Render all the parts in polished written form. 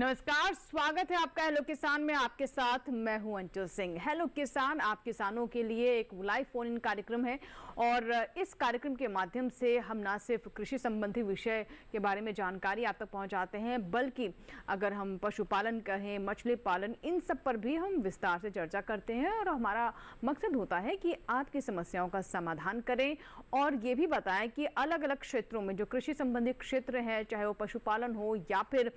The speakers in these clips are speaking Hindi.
नमस्कार, स्वागत है आपका हेलो किसान में। आपके साथ मैं हूं अंचल सिंह। हेलो किसान आप किसानों के लिए एक लाइव फोन इन कार्यक्रम है और इस कार्यक्रम के माध्यम से हम ना सिर्फ कृषि संबंधी विषय के बारे में जानकारी आप तक पहुंचाते हैं, बल्कि अगर हम पशुपालन कहें, मछली पालन, इन सब पर भी हम विस्तार से चर्चा करते हैं और हमारा मकसद होता है कि आपकी समस्याओं का समाधान करें और ये भी बताएं कि अलग अलग क्षेत्रों में जो कृषि संबंधी क्षेत्र है, चाहे वो पशुपालन हो या फिर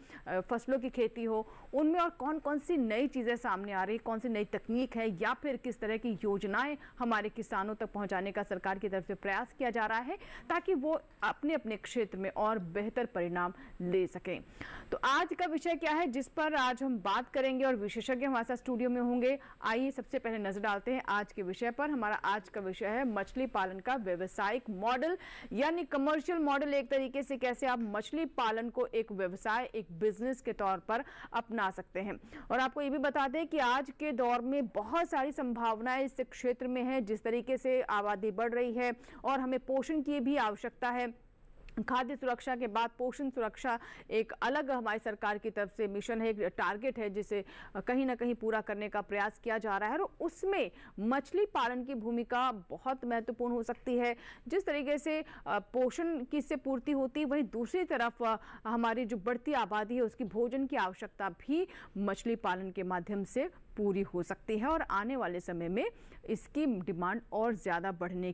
फसलों की खेती हो, उनमें और कौन कौन सी नई चीजें सामने आ रही, कौन सी नई तकनीक है या फिर किस तरह की योजनाएं हमारे किसानों तक पहुंचाने का सरकार की तरफ से प्रयास किया जा रहा है ताकि वो अपने अपने क्षेत्र में और बेहतर परिणाम ले सकें। तो आज का विषय क्या है जिस पर आज हम बात करेंगे और विशेषज्ञ हमारे साथ स्टूडियो में होंगे। आइए सबसे पहले नजर डालते हैं आज के विषय पर। हमारा आज का विषय है मछली पालन का व्यवसायिक मॉडल, यानी कमर्शियल मॉडल। एक तरीके से कैसे आप मछली पालन को एक व्यवसाय, एक बिजनेस के तौर पर अपना सकते हैं। और आपको ये भी बता दें कि आज के दौर में बहुत सारी संभावनाएं इस क्षेत्र में है। जिस तरीके से आबादी बढ़ रही है और हमें पोषण की भी आवश्यकता है, खाद्य सुरक्षा के बाद पोषण सुरक्षा एक अलग हमारी सरकार की तरफ से मिशन है, एक टारगेट है जिसे कहीं ना कहीं पूरा करने का प्रयास किया जा रहा है और उसमें मछली पालन की भूमिका बहुत महत्वपूर्ण हो सकती है। जिस तरीके से पोषण की से पूर्ति होती है, वहीं दूसरी तरफ हमारी जो बढ़ती आबादी है उसकी भोजन की आवश्यकता भी मछली पालन के माध्यम से पूरी हो सकती है और आने वाले समय में इसकी डिमांड और ज़्यादा बढ़ने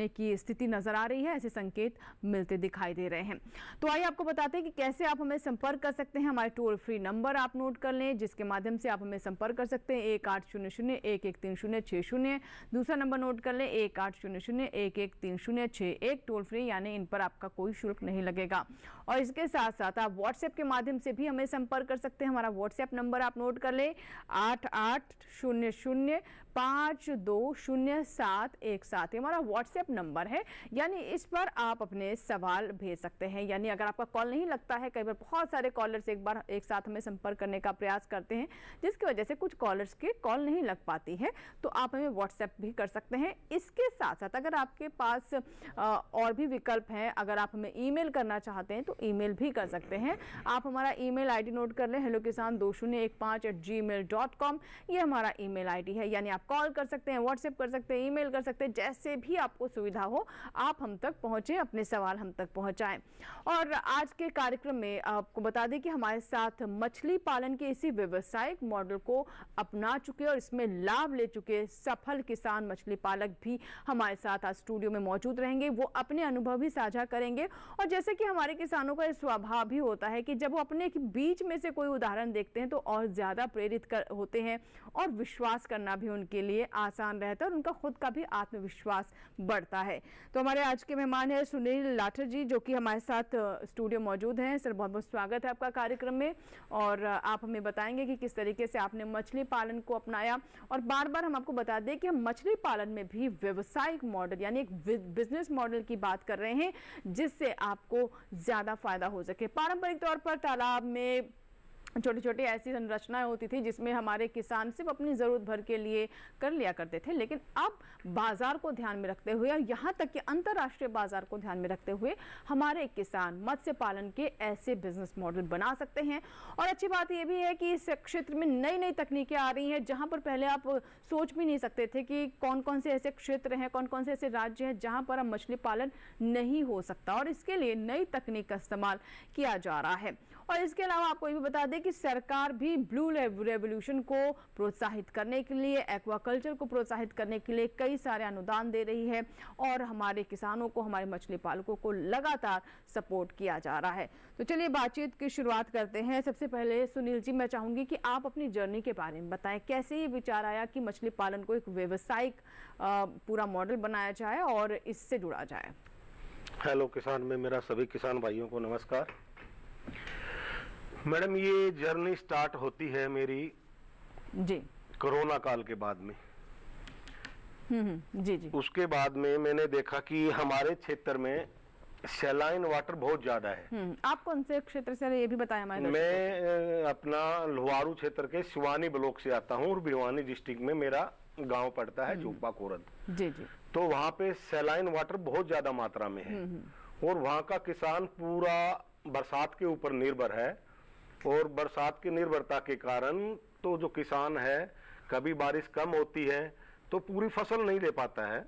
की स्थिति नज़र आ रही है। ऐसे संकेत मिलते दिखाई दे रहे हैं। तो आइए आपको बताते हैं कि कैसे आप हमें संपर्क कर सकते हैं। हमारे टोल फ्री नंबर आप नोट कर लें जिसके माध्यम से आप हमें संपर्क कर सकते हैं 1800-113060। दूसरा नंबर नोट कर लें 1800-113061 टोल फ्री, यानी इन पर आपका कोई शुल्क नहीं लगेगा। और इसके साथ साथ आप व्हाट्सएप के माध्यम से भी हमें संपर्क कर सकते हैं। हमारा व्हाट्सएप नंबर आप नोट कर 8800520717 हमारा व्हाट्सएप नंबर है, यानी इस पर आप अपने सवाल भेज सकते हैं। यानी अगर आपका कॉल नहीं लगता है, कई बार बहुत सारे कॉलर्स एक साथ हमें संपर्क करने का प्रयास करते हैं जिसकी वजह से कुछ कॉलर्स के कॉल नहीं लग पाती है, तो आप हमें व्हाट्सएप भी कर सकते हैं। इसके साथ साथ अगर आपके पास और भी विकल्प हैं, अगर आप हमें ईमेल करना चाहते हैं तो ईमेल भी कर सकते हैं। आप हमारा ईमेल आईडी नोट कर लें hellokisan2015@gmail.com। ये हमारा ईमेल आईडी है, यानी आप कॉल कर सकते हैं, व्हाट्सएप कर सकते हैं, ईमेल कर सकते हैं, जैसे भी आपको सुविधा हो आप हम तक पहुंचे, अपने सवाल हम तक पहुंचाएं। और आज के कार्यक्रम में आपको बता दें कि हमारे साथ मछली पालन के इसी व्यवसायिक मॉडल को अपना चुके और इसमें लाभ ले चुके सफल किसान मछली पालक भी हमारे साथ आज स्टूडियो में मौजूद रहेंगे। वो अपने अनुभव भी साझा करेंगे और जैसे कि हमारे किसानों का स्वभाव भी होता है कि जब वो अपने बीच में से कोई उदाहरण देखते हैं तो और ज्यादा प्रेरित होते हैं और विश्वास करना भी उनके लिए आसान रहता है और उनका खुद का भी आत्मविश्वास बढ़ता है। तो हमारे आज के मेहमान है सुनील लाठर जी, जो कि हमारे साथ स्टूडियो मौजूद हैं। सर, बहुत बहुत स्वागत है आपका कार्यक्रम में और आप हमें बताएंगे कि किस तरीके से आपने मछली पालन को अपनाया। और बार बार हम आपको बता दें कि हम मछली पालन में भी व्यवसायिक मॉडल यानी एक बिजनेस मॉडल की बात कर रहे हैं जिससे आपको ज्यादा फायदा हो सके। पारंपरिक तौर पर तालाब में छोटी छोटी ऐसी संरचनाएं होती थी जिसमें हमारे किसान सिर्फ अपनी ज़रूरत भर के लिए कर लिया करते थे, लेकिन अब बाजार को ध्यान में रखते हुए और यहाँ तक कि अंतर्राष्ट्रीय बाजार को ध्यान में रखते हुए हमारे किसान मत्स्य पालन के ऐसे बिजनेस मॉडल बना सकते हैं। और अच्छी बात यह भी है कि इस क्षेत्र में नई नई तकनीकें आ रही हैं जहाँ पर पहले आप सोच भी नहीं सकते थे कि कौन कौन से ऐसे क्षेत्र हैं, कौन कौन से ऐसे राज्य हैं जहाँ पर अब मछली पालन नहीं हो सकता और इसके लिए नई तकनीक का इस्तेमाल किया जा रहा है। और इसके अलावा आपको ये भी बता दें कि सरकार भी ब्लू रेवोल्यूशन को प्रोत्साहित करने के लिए, एक्वाकल्चर को प्रोत्साहित करने के लिए कई सारे अनुदान दे रही है और हमारे किसानों को, हमारे मछली पालकों को लगातार सपोर्ट किया जा रहा है। तो चलिए बातचीत की शुरुआत करते हैं। सबसे पहले सुनील जी, मैं चाहूंगी कि आप अपनी जर्नी के बारे में बताएं, कैसे ये विचार आया कि मछली पालन को एक व्यवसायिक पूरा मॉडल बनाया जाए और इससे जुड़ा जाए। हेलो किसान में मेरा सभी किसान भाइयों को नमस्कार। मैडम, ये जर्नी स्टार्ट होती है मेरी जी कोरोना काल के बाद में। जी जी। उसके बाद में मैंने देखा कि हमारे क्षेत्र में सैलाइन वाटर बहुत ज्यादा है। आप कौन से क्षेत्र से, ये भी बताया हमारे दर्शकों को। मैं अपना लोहारू क्षेत्र के शिवानी ब्लॉक से आता हूँ और भिवानी डिस्ट्रिक्ट में मेरा गांव पड़ता है चोपा कोरद। जी जी। तो वहाँ पे सैलाइन वाटर बहुत ज्यादा मात्रा में है और वहाँ का किसान पूरा बरसात के ऊपर निर्भर है और बरसात की निर्भरता के कारण तो जो किसान है, कभी बारिश कम होती है तो पूरी फसल नहीं ले पाता है,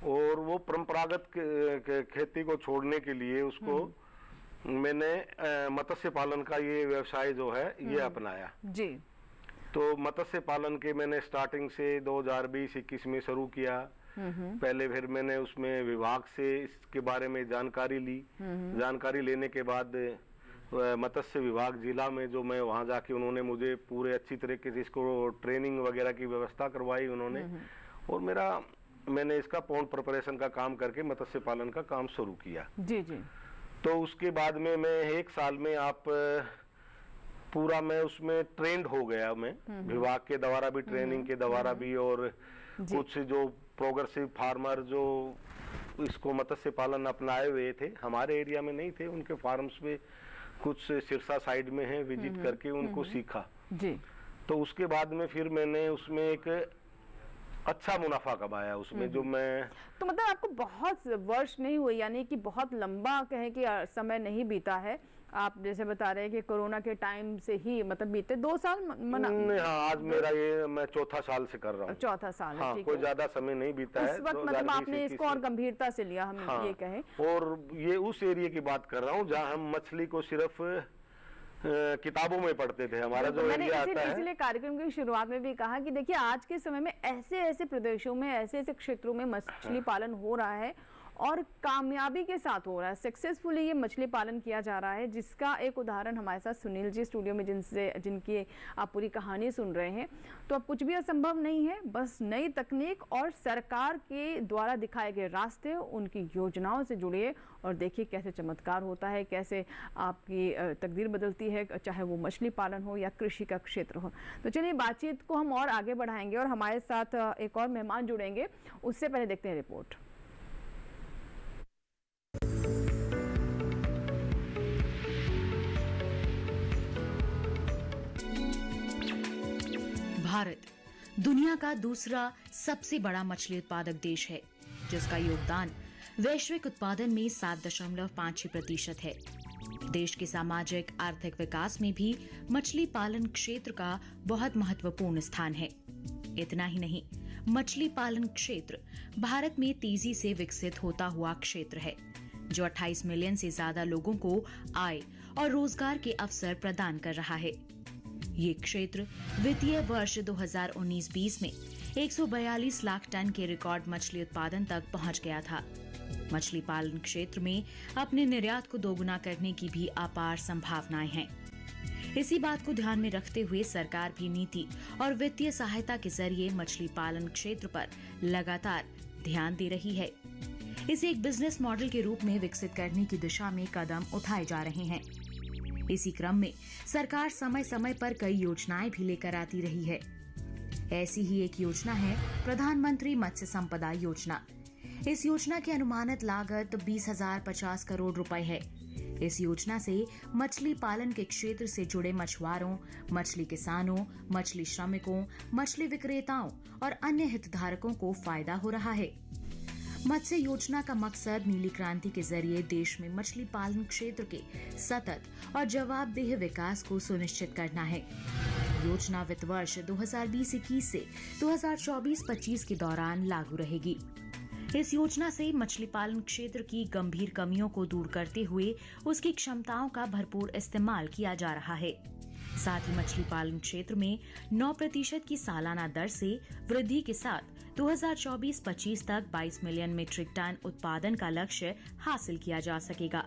और वो परंपरागत खेती को छोड़ने के लिए उसको मैंने मत्स्य पालन का ये व्यवसाय जो है ये अपनाया जी। तो मत्स्य पालन के मैंने स्टार्टिंग से 2020-21 में शुरू किया। पहले फिर मैंने उसमें विभाग से इसके बारे में जानकारी ली। जानकारी लेने के बाद मत्स्य विभाग जिला में जो मैं वहाँ जाके उन्होंने मुझे पूरे अच्छी तरीके से इसको ट्रेनिंग वगैरह की व्यवस्था करवाई उन्होंने, और मैंने इसका पौंड प्रिपरेशन का काम करके मत्स्य पालन का काम शुरू किया। जी जी। तो उसके बाद में मैं 1 साल में पूरा मैं उसमें ट्रेंड हो गया, मैं विभाग के द्वारा भी ट्रेनिंग के द्वारा भी, और कुछ जो प्रोग्रेसिव फार्मर जो इसको मत्स्य पालन अपनाए हुए थे, हमारे एरिया में नहीं थे, उनके फार्म्स में कुछ सिरसा साइड में है, विजिट करके उनको सीखा जी। तो उसके बाद में फिर मैंने उसमें एक अच्छा मुनाफा कमाया उसमें, जो मैं तो मतलब आपको बहुत वर्ष नहीं हुए, यानी कि बहुत लंबा कहें कि समय नहीं बीता है। आप जैसे बता रहे हैं कि कोरोना के टाइम से ही मतलब बीते 2 साल हाँ, आज मेरा ये मैं 4था साल से कर रहा हूँ। 4था साल है, हाँ, ठीक कोई है। ज्यादा समय नहीं बीता है। उस वक्त मतलब आपने इसको और गंभीरता से लिया, हम हाँ, ये कहें। और ये उस एरिया की बात कर रहा हूँ जहाँ हम मछली को सिर्फ किताबों में पढ़ते थे। हमारा जो एरिया आता है, इसलिए कार्यक्रम की शुरुआत में भी कहा कि देखिए आज के समय में ऐसे ऐसे प्रदेशों में, ऐसे ऐसे क्षेत्रों में मछली पालन हो रहा है और कामयाबी के साथ हो रहा है, सक्सेसफुली ये मछली पालन किया जा रहा है, जिसका एक उदाहरण हमारे साथ सुनील जी स्टूडियो में जिनकी आप पूरी कहानी सुन रहे हैं। तो अब कुछ भी असंभव नहीं है, बस नई तकनीक और सरकार के द्वारा दिखाए गए रास्ते, उनकी योजनाओं से जुड़िए और देखिए कैसे चमत्कार होता है, कैसे आपकी तकदीर बदलती है, चाहे वो मछली पालन हो या कृषि का क्षेत्र हो। तो चलिए बातचीत को हम और आगे बढ़ाएंगे और हमारे साथ एक और मेहमान जुड़ेंगे, उससे पहले देखते हैं रिपोर्ट। भारत दुनिया का दूसरा सबसे बड़ा मछली उत्पादक देश है, जिसका योगदान वैश्विक उत्पादन में 7.56% है। देश के सामाजिक आर्थिक विकास में भी मछली पालन क्षेत्र का बहुत महत्वपूर्ण स्थान है। इतना ही नहीं, मछली पालन क्षेत्र भारत में तेजी से विकसित होता हुआ क्षेत्र है, जो 28 मिलियन से ज्यादा लोगों को आय और रोजगार के अवसर प्रदान कर रहा है। ये क्षेत्र वित्तीय वर्ष 2019-20 में 142 लाख टन के रिकॉर्ड मछली उत्पादन तक पहुंच गया था। मछली पालन क्षेत्र में अपने निर्यात को दोगुना करने की भी अपार संभावनाएं हैं। इसी बात को ध्यान में रखते हुए सरकार भी नीति और वित्तीय सहायता के जरिए मछली पालन क्षेत्र पर लगातार ध्यान दे रही है। इसे एक बिजनेस मॉडल के रूप में विकसित करने की दिशा में कदम उठाए जा रहे हैं। इसी क्रम में सरकार समय समय पर कई योजनाएं भी लेकर आती रही है। ऐसी ही एक योजना है प्रधानमंत्री मत्स्य संपदा योजना। इस योजना की अनुमानित लागत 20,050 करोड़ रुपए है। इस योजना से मछली पालन के क्षेत्र से जुड़े मछुआरों, मछली किसानों, मछली श्रमिकों, मछली विक्रेताओं और अन्य हितधारकों को फायदा हो रहा है। मत्स्य योजना का मकसद नीली क्रांति के जरिए देश में मछली पालन क्षेत्र के सतत और जवाबदेह विकास को सुनिश्चित करना है। योजना वित्त वर्ष 2020-21 से 2024-25 के दौरान लागू रहेगी। इस योजना से मछली पालन क्षेत्र की गंभीर कमियों को दूर करते हुए उसकी क्षमताओं का भरपूर इस्तेमाल किया जा रहा है। साथ ही मछली पालन क्षेत्र में 9% की सालाना दर से वृद्धि के साथ 2024-25 तक 22 मिलियन मीट्रिक टन उत्पादन का लक्ष्य हासिल किया जा सकेगा।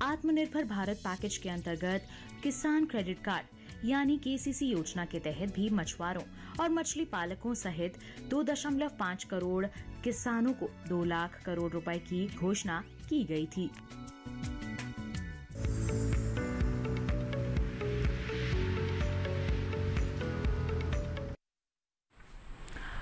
आत्मनिर्भर भारत पैकेज के अंतर्गत किसान क्रेडिट कार्ड यानी KCC योजना के तहत भी मछुआरों और मछली पालकों सहित 2.5 करोड़ किसानों को 2 लाख करोड़ रुपए की घोषणा की गई थी।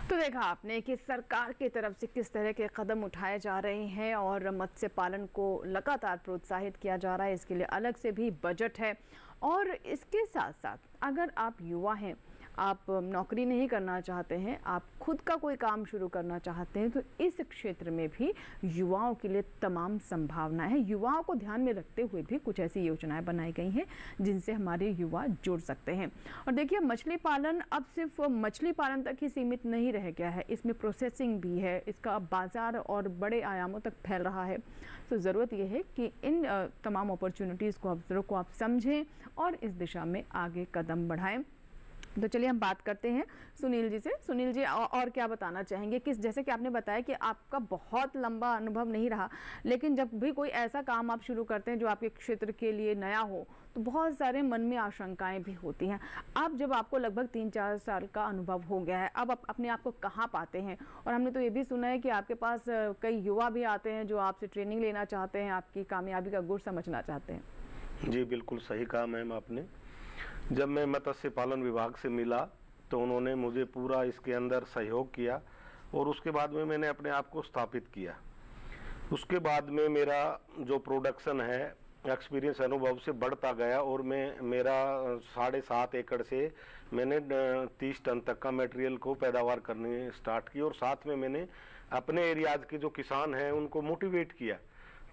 तो देखा आपने कि सरकार की तरफ से किस तरह के कदम उठाए जा रहे हैं और मत्स्य पालन को लगातार प्रोत्साहित किया जा रहा है। इसके लिए अलग से भी बजट है और इसके साथ साथ अगर आप युवा हैं, आप नौकरी नहीं करना चाहते हैं, आप खुद का कोई काम शुरू करना चाहते हैं, तो इस क्षेत्र में भी युवाओं के लिए तमाम संभावनाएं हैं। युवाओं को ध्यान में रखते हुए भी कुछ ऐसी योजनाएं बनाई गई हैं जिनसे हमारे युवा जुड़ सकते हैं। और देखिए, मछली पालन अब सिर्फ मछली पालन तक ही सीमित नहीं रह गया है, इसमें प्रोसेसिंग भी है, इसका बाजार और बड़े आयामों तक फैल रहा है। तो ज़रूरत यह है कि इन तमाम अपॉर्चुनिटीज़ को, अवसरों को आप समझें और इस दिशा में आगे कदम बढ़ाएं। तो चलिए हम बात करते हैं सुनील जी से। सुनील जी, और क्या बताना चाहेंगे? किस, जैसे कि आपने बताया कि आपका बहुत लंबा अनुभव नहीं रहा, लेकिन जब भी कोई ऐसा काम आप शुरू करते हैं जो आपके क्षेत्र के लिए नया हो, तो बहुत सारे मन में आशंकाएं भी होती हैं। अब जब आपको लगभग 3-4 साल का अनुभव हो गया है, अब आप अपने आप को कहाँ पाते हैं? और हमने तो ये भी सुना है कि आपके पास कई युवा भी आते हैं जो आपसे ट्रेनिंग लेना चाहते हैं, आपकी कामयाबी का गुर समझना चाहते हैं। जी बिल्कुल सही कहा मैम आपने। जब मैं मत्स्य पालन विभाग से मिला तो उन्होंने मुझे पूरा इसके अंदर सहयोग किया और उसके बाद में मैंने अपने आप को स्थापित किया। उसके बाद में मेरा जो प्रोडक्शन है एक्सपीरियंस अनुभव से बढ़ता गया और मेरा 7.5 एकड़ से मैंने 30 टन तक का मटेरियल को पैदावार करनी स्टार्ट की और साथ में मैंने अपने एरियाज के जो किसान हैं उनको मोटिवेट किया।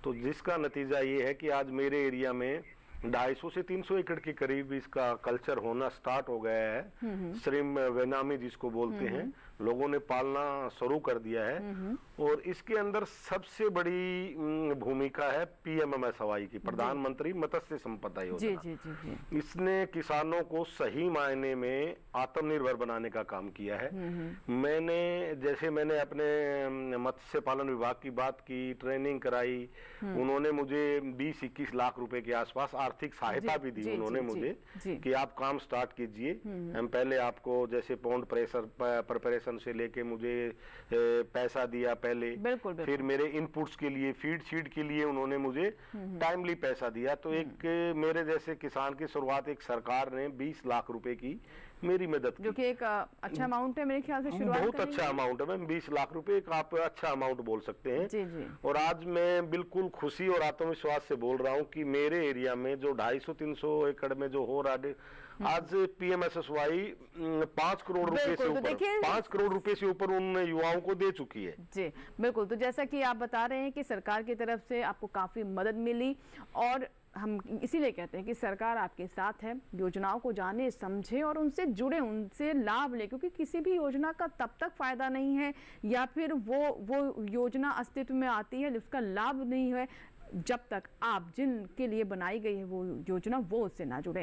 तो जिसका नतीजा ये है कि आज मेरे एरिया में 250 से 300 एकड़ के करीब इसका कल्चर होना स्टार्ट हो गया है। श्रिम्प वेनामी जिसको बोलते हैं, लोगों ने पालना शुरू कर दिया है। और इसके अंदर सबसे बड़ी भूमिका है PMMSY की, प्रधानमंत्री मत्स्य संपदा योजना। जी, जी, जी। इसने किसानों को सही मायने में आत्मनिर्भर बनाने का काम किया है। मैंने अपने मत्स्य पालन विभाग की बात की, ट्रेनिंग कराई, उन्होंने मुझे 20-21 लाख रुपए के आसपास आर्थिक सहायता भी दी उन्होंने मुझे कि आप काम स्टार्ट कीजिए। हम पहले आपको जैसे पॉन्ड प्रिपरेशन से लेके मुझे पैसा दिया पहले, बिल्कुल। फिर मेरे इनपुट्स के लिए, फीड शीट के लिए उन्होंने मुझे टाइमली पैसा दिया। तो एक मेरे जैसे किसान की शुरुआत एक सरकार ने 20 लाख रुपए की मेरी मदद की, जो कि एक अच्छा अमाउंट है मेरे ख्याल से। शुरुआत बहुत अच्छा अमाउंट है मैम, 20 लाख रुपए एक आप अच्छा अमाउंट बोल सकते हैं। जी, जी। और आज मैं बिल्कुल खुशी और आत्मविश्वास से बोल रहा हूँ कि मेरे एरिया में जो 250-300 एकड़ में जो हो रहा है, आज PMSSY 5 करोड़ रुपए से ऊपर, 5 करोड़ रुपए से ऊपर उन युवाओं को दे चुकी है। जी बिल्कुल। तो जैसा कि आप बता रहे हैं कि सरकार की तरफ से आपको काफी मदद मिली, और हम इसीलिए कहते हैं कि सरकार आपके साथ है। योजनाओं को जाने, समझे और उनसे जुड़े, उनसे लाभ ले, क्योंकि किसी भी योजना का तब तक फायदा नहीं है या फिर वो योजना अस्तित्व में आती है, उसका लाभ नहीं है जब तक आप जिनके लिए बनाई गई है वो योजना, वो उससे ना जुड़े।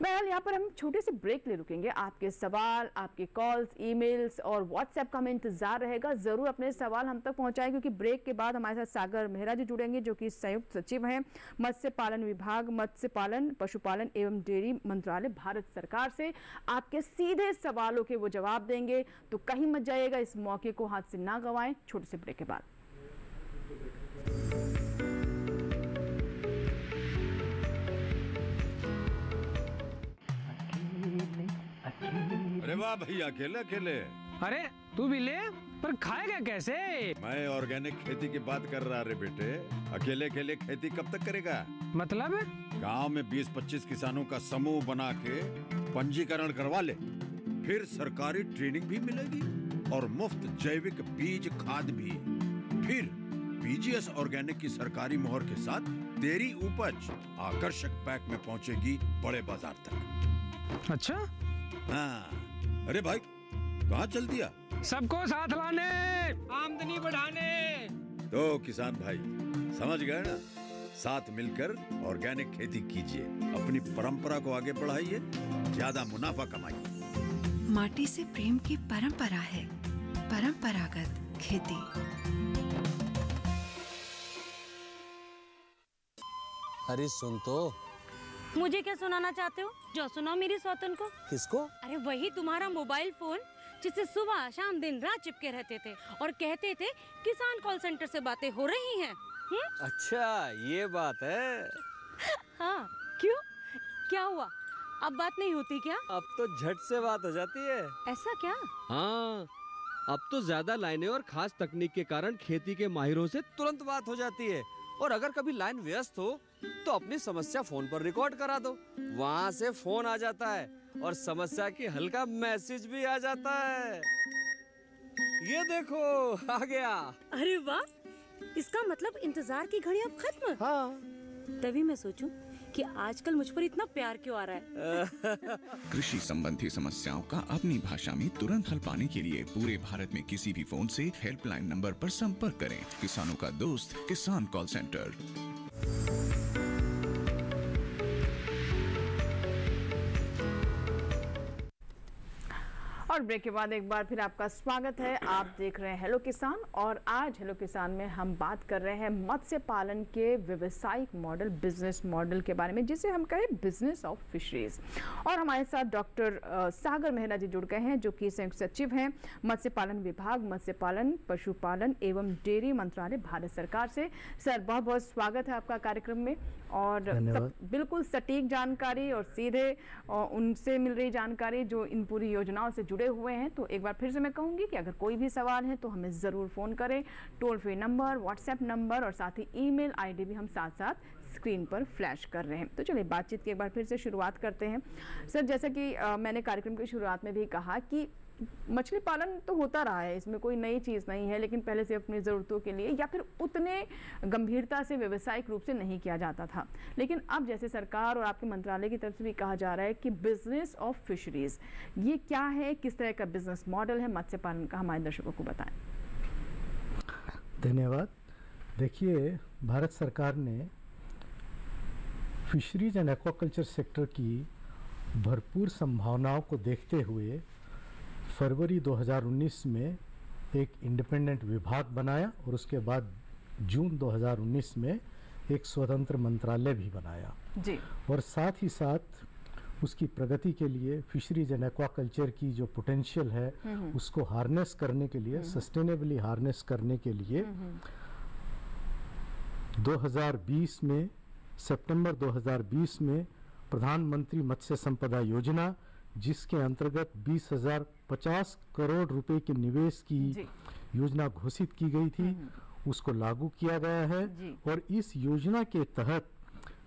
बहरहाल यहाँ पर हम छोटे से ब्रेक ले रुकेंगे। आपके सवाल, आपके कॉल्स, ईमेल्स और व्हाट्सएप का हमें इंतजार रहेगा। जरूर अपने सवाल हम तक पहुंचाएं, क्योंकि ब्रेक के बाद हमारे साथ सागर मेहरा जी जुड़ेंगे, जो कि संयुक्त सचिव हैं मत्स्य पालन विभाग, मत्स्य पालन, पशुपालन एवं डेयरी मंत्रालय, भारत सरकार से। आपके सीधे सवालों के वो जवाब देंगे, तो कहीं मत जाइएगा, इस मौके को हाथ से ना गंवाएं। छोटे से ब्रेक के बाद अरे वाह भैया, अकेले अकेले। अरे तू भी ले, पर खाएगा कैसे? मैं ऑर्गेनिक खेती की बात कर रहा रे बेटे। अकेले अकेले खेती कब तक करेगा? मतलब गांव में 20-25 किसानों का समूह बना के पंजीकरण करवा ले, फिर सरकारी ट्रेनिंग भी मिलेगी और मुफ्त जैविक बीज खाद भी। फिर PGS ऑर्गेनिक की सरकारी मोहर के साथ तेरी उपज आकर्षक पैक में पहुंचेगी बड़े बाजार तक। अच्छा? हाँ। अरे भाई, कहाँ चल दिया? सबको साथ लाने, आमदनी बढ़ाने। तो किसान भाई समझ गए ना? साथ मिलकर ऑर्गेनिक खेती कीजिए, अपनी परंपरा को आगे बढ़ाइए, ज्यादा मुनाफा कमाइए। माटी से प्रेम की परंपरा है परंपरागत खेती। अरे सुन तो। मुझे क्या सुनाना चाहते हो? जो सुनाओ मेरी सौतन को। किसको? अरे वही तुम्हारा मोबाइल फोन, जिससे सुबह शाम दिन रात चिपके रहते थे और कहते थे किसान कॉल सेंटर से बातें हो रही हैं। अच्छा ये बात है। हाँ, क्यों? क्या हुआ? अब बात नहीं होती क्या? अब तो झट से बात हो जाती है। ऐसा क्या? हाँ, अब तो ज्यादा लाइनें और खास तकनीक के कारण खेती के माहिरों से तुरंत बात हो जाती है और अगर कभी लाइन व्यस्त हो तो अपनी समस्या फोन पर रिकॉर्ड करा दो, वहाँ से फोन आ जाता है और समस्या की हल का मैसेज भी आ जाता है। ये देखो आ गया। अरे वाह, इसका मतलब इंतजार की घड़ी अब खत्म। हाँ। तभी मैं सोचूं कि आजकल मुझ पर इतना प्यार क्यों आ रहा है। कृषि संबंधी समस्याओं का अपनी भाषा में तुरंत हल पाने के लिए पूरे भारत में किसी भी फोन से हेल्पलाइन नंबर पर संपर्क करें। किसानों का दोस्त किसान कॉल सेंटर। और ब्रेक के बाद एक बार फिर आपका स्वागत है। आप देख रहे हैं हेलो किसान, और आज हेलो किसान में हम बात कर रहे हैं मत्स्य पालन के व्यवसायिक मॉडल, बिजनेस मॉडल के बारे में, जिसे हम कहें बिजनेस ऑफ फिशरीज। और हमारे साथ डॉक्टर सागर मेहरा जी जुड़ गए हैं, जो कि संयुक्त सचिव हैं मत्स्य पालन विभाग, मत्स्य पालन, पशुपालन एवं डेयरी मंत्रालय, भारत सरकार से। सर, बहुत बहुत स्वागत है आपका कार्यक्रम में। और बिल्कुल सटीक जानकारी और सीधे उनसे मिल रही जानकारी जो इन पूरी योजनाओं से जुड़े हुए हैं। तो एक बार फिर से मैं कहूंगी कि अगर कोई भी सवाल है तो हमें ज़रूर फ़ोन करें। Toll free number, WhatsApp number और साथ ही ईमेल आईडी भी हम साथ साथ स्क्रीन पर फ्लैश कर रहे हैं। तो चलिए बातचीत की एक बार फिर से शुरुआत करते हैं। सर, जैसा कि मैंने कार्यक्रम की शुरुआत में भी कहा कि मछली पालन तो होता रहा है, इसमें कोई नई चीज़ नहीं है, लेकिन पहले से अपनी ज़रूरतों के लिए या फिर उतने गंभीरता से व्यावसायिक रूप से नहीं किया जाता था। लेकिन अब जैसे सरकार और आपके मंत्रालय की तरफ से भी कहा जा रहा है कि बिजनेस ऑफ फिशरीज, ये क्या है, किस तरह का बिजनेस मॉडल है मत्स्य पालन का, हमारे दर्शकों को बताएं। धन्यवाद। देखिए, भारत सरकार ने फिशरीज एंड एक्वाकल्चर सेक्टर की भरपूर संभावनाओं को देखते हुए फरवरी 2019 में एक इंडिपेंडेंट विभाग बनाया और उसके बाद जून 2019 में एक स्वतंत्र मंत्रालय भी बनाया जी। और साथ ही साथ उसकी प्रगति के लिए फिशरीज एंड एक्वाकल्चर की जो पोटेंशियल है उसको हार्नेस करने के लिए, सस्टेनेबली हार्नेस करने के लिए 2020 में, सितंबर 2020 में प्रधानमंत्री मत्स्य संपदा योजना, जिसके अंतर्गत 20,050 करोड़ रुपए के निवेश की योजना घोषित की गई थी, उसको लागू किया गया है। और इस योजना के तहत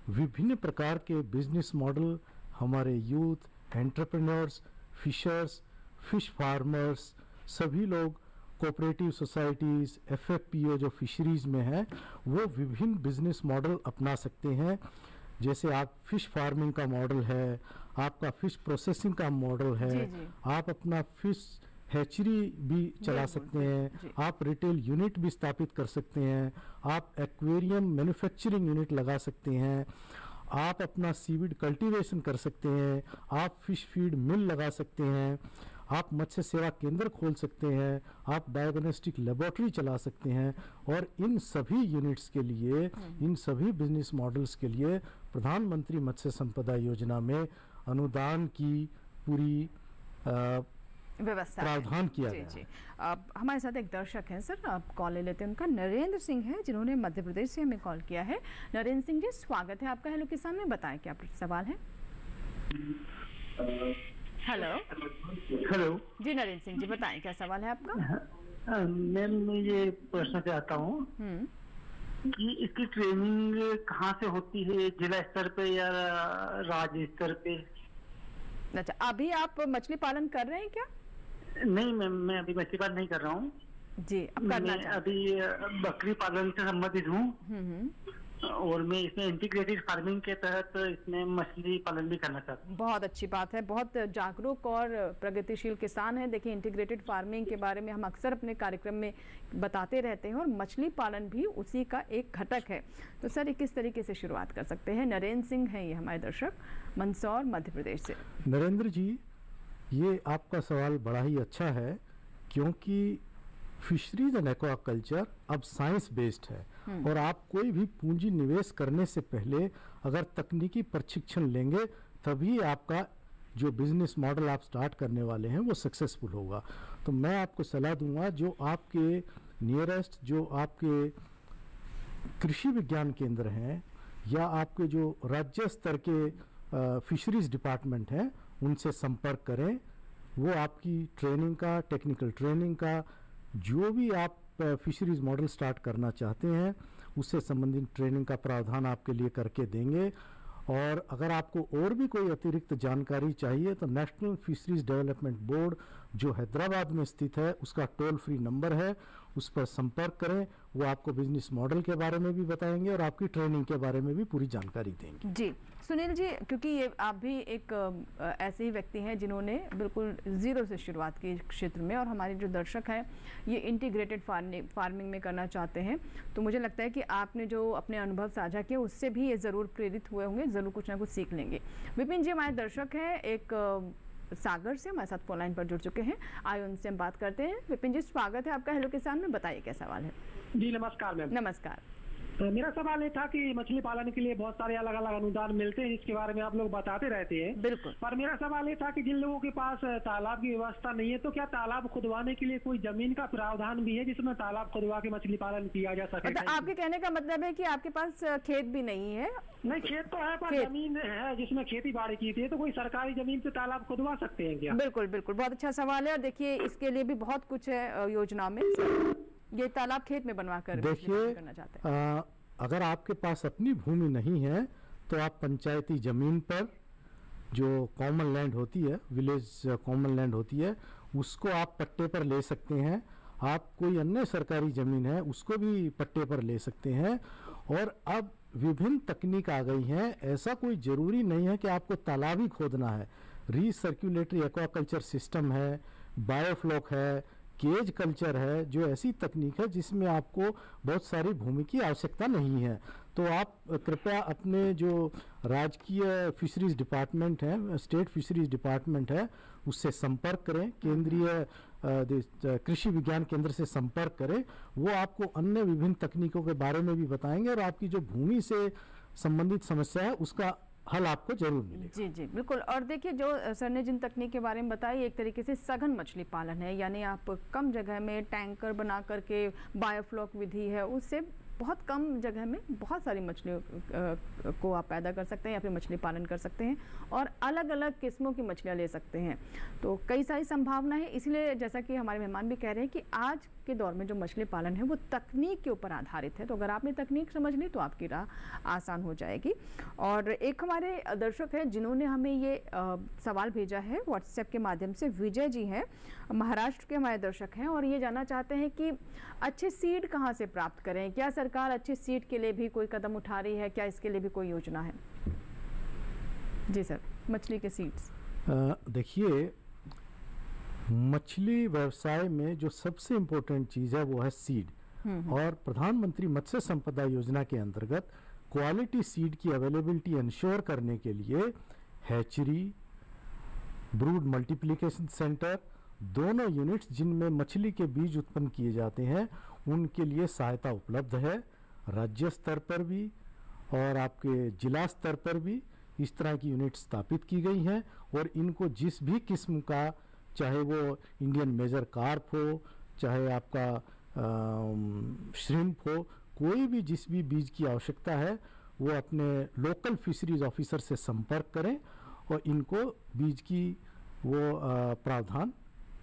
विभिन्न प्रकार के बिजनेस मॉडल हमारे youth, entrepreneurs, fishers, fish farmers, सभी लोग, कोऑपरेटिव सोसाइटीज़, एफएफपीओ जो फिशरीज में है, वो विभिन्न बिजनेस मॉडल अपना सकते हैं। जैसे आप फिश फार्मिंग का मॉडल है, आपका फिश प्रोसेसिंग का मॉडल है, आप अपना फिश हैचरी भी चला सकते हैं, आप रिटेल यूनिट भी स्थापित कर सकते हैं, आप एक्वेरियम मैन्युफैक्चरिंग यूनिट लगा सकते हैं, आप अपना सीवीड कल्टीवेशन कर सकते हैं, आप फिश फीड मिल लगा सकते हैं, आप मत्स्य सेवा केंद्र खोल सकते हैं, आप डायग्नोस्टिक लेबोरेटरी चला सकते हैं। और इन सभी यूनिट्स के लिए, इन सभी बिजनेस मॉडल्स के लिए प्रधानमंत्री मत्स्य संपदा योजना में अनुदान की पूरी व्यवस्था प्रावधान किया गया। जी। अब हमारे साथ एक दर्शक हैं सर, आप कॉल ले लेते हैं उनका। नरेंद्र सिंह है, जिन्होंने मध्य प्रदेश से हमें कॉल किया है। नरेंद्र सिंह जी, स्वागत है आपका हेलो किसान में। बताएं क्या सवाल है। हेलो हेलो जी, नरेंद्र सिंह जी बताएं क्या सवाल है आपका। मैम, मैं ये पूछना चाहता हूँ कि इसकी ट्रेनिंग कहाँ से होती है, जिला स्तर पे या राज्य स्तर पे? अच्छा, अभी आप मछली पालन कर रहे हैं क्या? नहीं मैम, मैं अभी मछली पालन नहीं कर रहा हूँ जी। अब करना मैं अभी बकरी पालन से संबंधित हूँ और मैं इसमें इंटीग्रेटेड फार्मिंग के तहत इसमें मछली पालन भी करना चाहता हूँ। बहुत अच्छी बात है, बहुत जागरूक और प्रगतिशील किसान है। देखिए, इंटीग्रेटेड फार्मिंग के बारे में हम अक्सर अपने कार्यक्रम में बताते रहते हैं और मछली पालन भी उसी का एक घटक है। तो सर, किस तरीके से शुरुआत कर सकते हैं? नरेंद्र सिंह हैं ये हमारे दर्शक, मंदसौर मध्य प्रदेश से। नरेंद्र जी, ये आपका सवाल बड़ा ही अच्छा है, क्योंकि फिशरीज एंड एक्वाकल्चर अब साइंस बेस्ड है और आप कोई भी पूंजी निवेश करने से पहले अगर तकनीकी प्रशिक्षण लेंगे तभी आपका जो बिजनेस मॉडल आप स्टार्ट करने वाले हैं वो सक्सेसफुल होगा। तो मैं आपको सलाह दूंगा, जो आपके नियरेस्ट, जो आपके कृषि विज्ञान केंद्र हैं या आपके जो राज्य स्तर के फिशरीज डिपार्टमेंट हैं, उनसे संपर्क करें। वो आपकी ट्रेनिंग का, टेक्निकल ट्रेनिंग का, जो भी आप फिशरीज मॉडल स्टार्ट करना चाहते हैं उससे संबंधित ट्रेनिंग का प्रावधान आपके लिए करके देंगे। और अगर आपको और भी कोई अतिरिक्त जानकारी चाहिए तो नेशनल फिशरीज डेवलपमेंट बोर्ड जो हैदराबाद में स्थित है उसका टोल फ्री नंबर है, उस पर संपर्क करें। वो आपको बिजनेस मॉडल के बारे में भी बताएंगे और आपकी ट्रेनिंग के बारे में भी पूरी जानकारी देंगे। जी सुनील जी, क्योंकि ये आप भी एक ऐसे ही व्यक्ति हैं जिन्होंने बिल्कुल ज़ीरो से शुरुआत की क्षेत्र में, और हमारे जो दर्शक हैं ये इंटीग्रेटेड फार्मिंग में करना चाहते हैं, तो मुझे लगता है कि आपने जो अपने अनुभव साझा किए उससे भी ये ज़रूर प्रेरित हुए होंगे, ज़रूर कुछ ना कुछ सीख लेंगे। विपिन जी हमारे दर्शक हैं, एक सागर से हमारे साथ फोन लाइन पर जुड़ चुके हैं, आइए उनसे हम बात करते हैं। विपिन जी स्वागत है आपका हेलो किसान में, बताइए क्या सवाल है। जी नमस्कार मैम। नमस्कार। मेरा सवाल ये था कि मछली पालन के लिए बहुत सारे अलग अलग अनुदान मिलते हैं, जिसके बारे में आप लोग बताते रहते हैं। बिल्कुल। पर मेरा सवाल ये था कि जिन लोगों के पास तालाब की व्यवस्था नहीं है, तो क्या तालाब खुदवाने के लिए कोई जमीन का प्रावधान भी है जिसमें तालाब खुदवा के मछली पालन किया जा सके? मतलब आपके कहने का मतलब है कि आपके पास खेत भी नहीं है? नहीं, खेत तो है पर जमीन है जिसमें खेती बाड़ी की थी, तो कोई सरकारी जमीन से तालाब खुदवा सकते हैं क्या? बिल्कुल बिल्कुल, बहुत अच्छा सवाल है। और देखिए इसके लिए भी बहुत कुछ है योजना में, ये तालाब खेत में बनवा कर करना चाहते हैं। अगर आपके पास अपनी भूमि नहीं है तो आप पंचायती जमीन पर जो कॉमन लैंड होती है, विलेज कॉमन लैंड होती है, उसको आप पट्टे पर ले सकते हैं। आप कोई अन्य सरकारी जमीन है उसको भी पट्टे पर ले सकते हैं। और अब विभिन्न तकनीक आ गई हैं, ऐसा कोई जरूरी नहीं है कि आपको तालाब ही खोदना है। रीसर्क्यूलेटरी एक्वाकल्चर सिस्टम है, बायोफ्लॉक है, केज कल्चर है, जो ऐसी तकनीक है जिसमें आपको बहुत सारी भूमि की आवश्यकता नहीं है। तो आप कृपया अपने जो राजकीय फिशरीज डिपार्टमेंट है, स्टेट फिशरीज डिपार्टमेंट है, उससे संपर्क करें, केंद्रीय कृषि विज्ञान केंद्र से संपर्क करें। वो आपको अन्य विभिन्न तकनीकों के बारे में भी बताएंगे और आपकी जो भूमि से संबंधित समस्या है उसका हल आपको जरूर मिलेगा। जी जी बिल्कुल। और देखिए जो सर ने जिन तकनीक के बारे में बताई, एक तरीके से सघन मछली पालन है, यानी आप कम जगह में टैंकर बना करके बायोफ्लॉक विधि है, उससे बहुत कम जगह में बहुत सारी मछलियों को आप पैदा कर सकते हैं या फिर मछली पालन कर सकते हैं और अलग अलग किस्मों की मछलियाँ ले सकते हैं। तो कई सारी संभावना है, इसलिए जैसा कि हमारे मेहमान भी कह रहे हैं कि आज के दौर में जो मछली पालन है वो तकनीक के ऊपर आधारित है। तो अगर आपने तकनीक समझ ली तो आपकी राह आसान हो जाएगी। और एक हमारे दर्शक हैं जिन्होंने हमें ये सवाल भेजा है व्हाट्सएप के माध्यम से, विजय जी हैं, महाराष्ट्र के हमारे दर्शक हैं और ये जानना चाहते हैं कि अच्छे सीड कहाँ से प्राप्त करें, क्या सरकार अच्छे सीड के लिए भी कोई कदम उठा रही है, क्या इसके लिए भी कोई योजना है? जी सर, मछली के सीड्स। देखिए, मछली व्यवसाय में जो सबसे इम्पोर्टेंट चीज़ है वो है सीड। और प्रधानमंत्री मत्स्य संपदा योजना के अंतर्गत क्वालिटी सीड की अवेलेबिलिटी इंश्योर करने के लिए हैचरी, ब्रूड मल्टीप्लिकेशन सेंटर, दोनों यूनिट्स जिनमें मछली के बीज उत्पन्न किए जाते हैं उनके लिए सहायता उपलब्ध है। राज्य स्तर पर भी और आपके जिला स्तर पर भी इस तरह की यूनिट स्थापित की गई हैं और इनको जिस भी किस्म का, चाहे वो इंडियन मेजर कार्प हो, चाहे आपका श्रिम्प हो, कोई भी जिस भी बीज की आवश्यकता है वो अपने लोकल फिशरीज ऑफिसर से संपर्क करें और इनको बीज की वो प्रावधान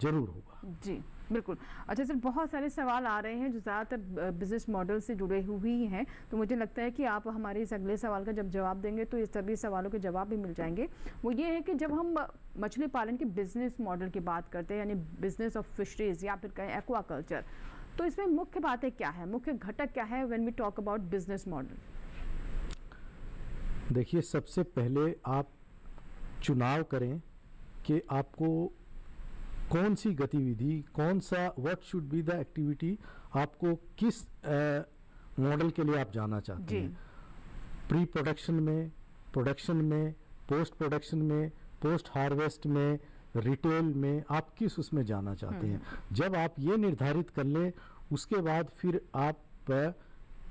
जरूर होगा। जी बिल्कुल। अच्छा सर, बहुत सारे सवाल आ रहे हैं जो ज़्यादातर बिजनेस मॉडल से जुड़े हुए ही हैं, तो मुझे लगता है कि आप हमारे इस अगले सवाल का जब जवाब देंगे तो इस सभी सवालों के जवाब भी मिल जाएंगे। वो ये है कि जब हम मछली पालन के बिजनेस मॉडल की बात करते हैं, यानी बिजनेस ऑफ फिशरीज या फिर कहें एक्वाकल्चर, तो इसमें मुख्य बातें क्या है, मुख्य घटक क्या है when we talk about business model? देखिए, सबसे पहले आप चुनाव करें कि आपको कौन सी गतिविधि, कौन सा what should be the activity, आपको किस मॉडल के लिए आप जाना चाहते हैं। प्री प्रोडक्शन में, प्रोडक्शन में, पोस्ट प्रोडक्शन में, पोस्ट हार्वेस्ट में, रिटेल में, आप किस उसमें जाना चाहते हैं। जब आप ये निर्धारित कर लें उसके बाद फिर आप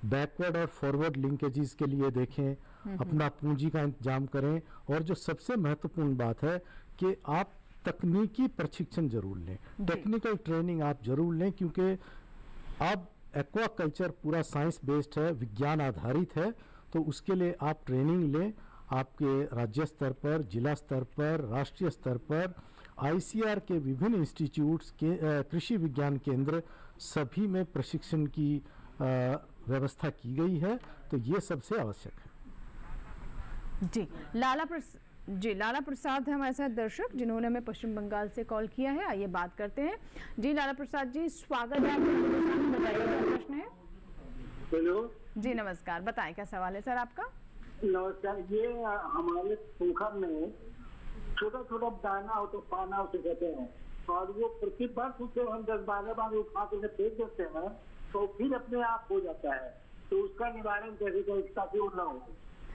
बैकवर्ड और फॉरवर्ड लिंकेजेस के लिए देखें, अपना पूंजी का इंतजाम करें और जो सबसे महत्वपूर्ण बात है कि आप तकनीकी प्रशिक्षण जरूर लें, टेक्निकल ट्रेनिंग आप जरूर लें, क्योंकि अब एक्वाकल्चर पूरा साइंस बेस्ड है, विज्ञान आधारित है। तो उसके लिए आप ट्रेनिंग लें। आपके राज्य स्तर पर, जिला स्तर पर, राष्ट्रीय स्तर पर आईसीआर के विभिन्न इंस्टीट्यूट्स के कृषि विज्ञान केंद्र सभी में प्रशिक्षण की व्यवस्था की गई है, तो ये सबसे आवश्यक है। जी लाला प्रसाद है हमारे साथ दर्शक, जिन्होंने हमें पश्चिम बंगाल से कॉल किया है। आइए बात करते हैं। जी लाला प्रसाद जी, स्वागत है आपका। बताइए क्या प्रश्न है। हेलो जी नमस्कार, बताएं क्या सवाल है सर आपका। नमस्कार। ये हमारे पोखर में छोटा छोटा दाना हो तो पाना उसे कहते हैं, और वो प्रतिवर्ष उसे हम 10-12 बार उठा के फेंक देते हैं तो फिर अपने आप हो जाता है, तो उसका निवारण कैसे करें ताकि वो ना हो,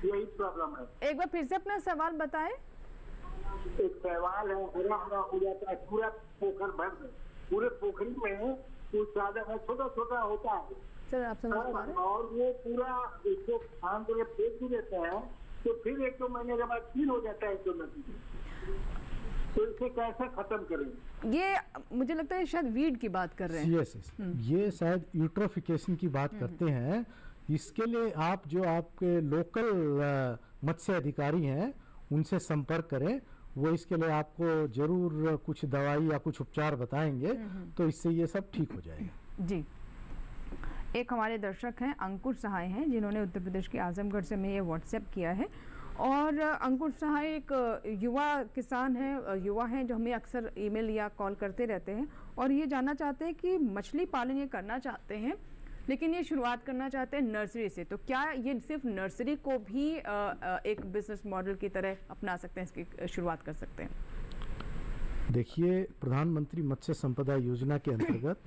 यही प्रॉब्लम है। एक बार फिर से अपना सवाल बताएं। एक सवाल है, हरा हरा हो जाता है पूरा पोखर भर में, पूरे पोखरी में कुछ ज्यादा छोटा छोटा होता है सर, आप समझ पा रहे हैं? और वो पूरा इसको खान के फेंक भी देते हैं तो फिर 1-2 महीने के बाद फिर हो जाता है, तो इसे कैसे खत्म करें? ये मुझे लगता है शायद वीड की बात कर रहे हैं। यस, ये शायद यूट्रोफिकेशन की बात करते हैं। इसके लिए आप जो आपके लोकल मत्स्य अधिकारी हैं उनसे संपर्क करें, वो इसके लिए आपको जरूर कुछ दवाई या कुछ उपचार बताएंगे, तो इससे ये सब ठीक हो जाएगा। जी, एक हमारे दर्शक हैं अंकुर सहाय हैं, जिन्होंने उत्तर प्रदेश के आजमगढ़ से हमें ये व्हाट्सएप किया है। और अंकुर सहाय एक युवा किसान है, युवा हैं जो हमें अक्सर ईमेल या कॉल करते रहते हैं, और ये जानना चाहते हैं कि मछली पालन ये करना चाहते हैं, लेकिन ये शुरुआत करना चाहते हैं नर्सरी से। तो क्या ये सिर्फ नर्सरी को भी एक बिजनेस मॉडल की तरह अपना सकते हैं, इसकी शुरुआत कर सकते हैं? देखिए, प्रधानमंत्री मत्स्य संपदा योजना के अंतर्गत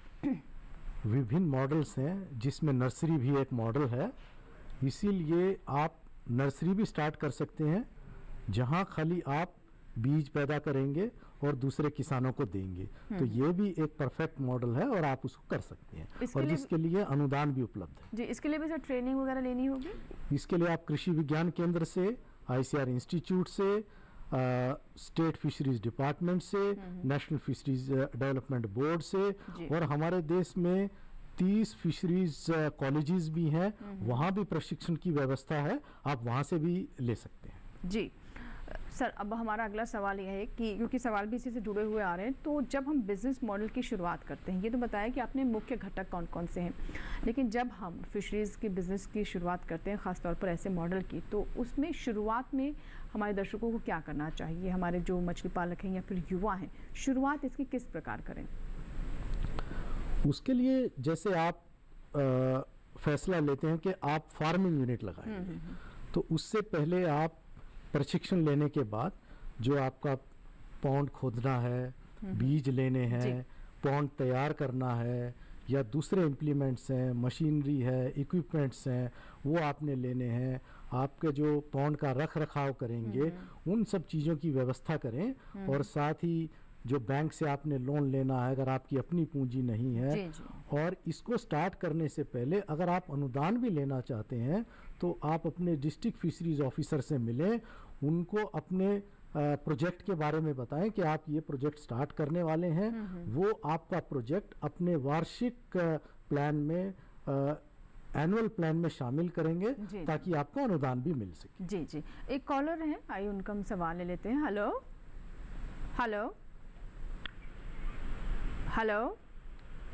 विभिन्न मॉडल्स हैं, जिसमें नर्सरी भी एक मॉडल है। इसीलिए आप नर्सरी भी स्टार्ट कर सकते हैं, जहां खाली आप बीज पैदा करेंगे और दूसरे किसानों को देंगे, तो ये भी एक परफेक्ट मॉडल है और आप उसको कर सकते हैं, और जिसके लिए अनुदान भी उपलब्ध है। जी, इसके लिए भी सर ट्रेनिंग वगैरह लेनी होगी? इसके लिए आप कृषि विज्ञान केंद्र से, ICR इंस्टीट्यूट से, स्टेट फिशरीज डिपार्टमेंट से, नेशनल फिशरीज डेवलपमेंट बोर्ड से, और हमारे देश में 30 फिशरीज कॉलेजेस भी हैं, वहाँ भी प्रशिक्षण की व्यवस्था है, आप वहाँ से भी ले सकते हैं। जी सर, अब हमारा अगला सवाल यह है कि क्योंकि सवाल भी इसी से जुड़े हुए आ रहे हैं, तो जब हम बिजनेस मॉडल की शुरुआत करते हैं, ये तो बताया कि आपने मुख्य घटक कौन कौन से हैं, लेकिन जब हम फिशरीज़ के बिज़नेस की शुरुआत करते हैं, ख़ासतौर पर ऐसे मॉडल की, तो उसमें शुरुआत में हमारे दर्शकों को क्या करना चाहिए? हमारे जो मछली पालक हैं या फिर युवा हैं, शुरुआत इसकी किस प्रकार करें? उसके लिए जैसे आप फैसला लेते हैं कि आप फार्मिंग यूनिट लगाएंगे, तो उससे पहले आप प्रशिक्षण लेने के बाद जो आपका पॉन्ड खोदना है, बीज लेने हैं, पॉन्ड तैयार करना है, या दूसरे इम्प्लीमेंट्स हैं, मशीनरी है, इक्विपमेंट्स हैं, वो आपने लेने हैं, आपके जो पॉन्ड का रख रखाव करेंगे, उन सब चीज़ों की व्यवस्था करें, और साथ ही जो बैंक से आपने लोन लेना है अगर आपकी अपनी पूंजी नहीं है, और इसको स्टार्ट करने से पहले अगर आप अनुदान भी लेना चाहते हैं तो आप अपने डिस्ट्रिक्ट फिशरीज ऑफिसर से मिलें, उनको अपने प्रोजेक्ट के बारे में बताएं कि आप ये प्रोजेक्ट स्टार्ट करने वाले हैं, वो आपका प्रोजेक्ट अपने वार्षिक प्लान में, एनुअल प्लान में शामिल करेंगे, ताकि आपको अनुदान भी मिल सके। जी जी, एक कॉलर है, आइए उनका हम सवाल ले लेते हैं। हेलो हेलो हेलो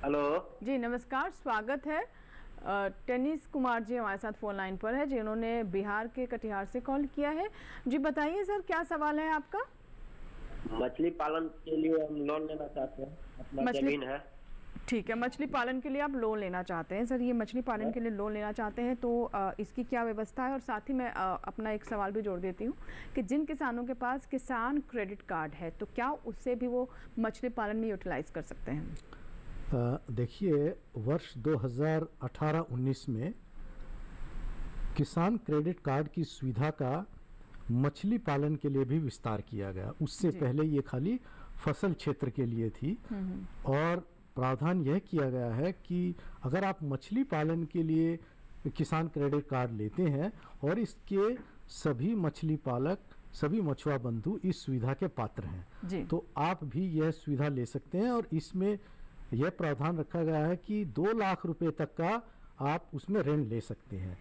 हेलो जी नमस्कार, स्वागत है। टेनिस कुमार जी हमारे साथ फोन लाइन पर है, जिन्होंने बिहार के कटिहार से कॉल किया है। जी बताइए सर, क्या सवाल है आपका? मछली पालन के लिए हम लोन लेना चाहते हैं, अपना जमीन है। ठीक है, मछली पालन के लिए आप लोन लेना चाहते हैं। सर ये मछली पालन के लिए लोन लेना चाहते हैं तो इसकी क्या व्यवस्था है? और साथ ही मैं अपना एक सवाल भी जोड़ देती हूँ कि जिन किसानों के पास किसान क्रेडिट कार्ड है, तो क्या उससे भी वो मछली पालन में यूटिलाइज कर सकते हैं? देखिए, वर्ष 2018-19 में किसान क्रेडिट कार्ड की सुविधा का मछली पालन के लिए भी विस्तार किया गया। उससे पहले ये खाली फसल क्षेत्र के लिए थी, और प्रावधान यह किया गया है कि अगर आप मछली पालन के लिए किसान क्रेडिट कार्ड लेते हैं और इसके सभी मछली पालक, सभी मछुआ बंधु इस सुविधा के पात्र हैं, तो आप भी यह सुविधा ले सकते हैं। और इसमें यह प्रावधान रखा गया है कि 2 लाख रुपए तक का आप उसमें ऋण ले सकते हैं।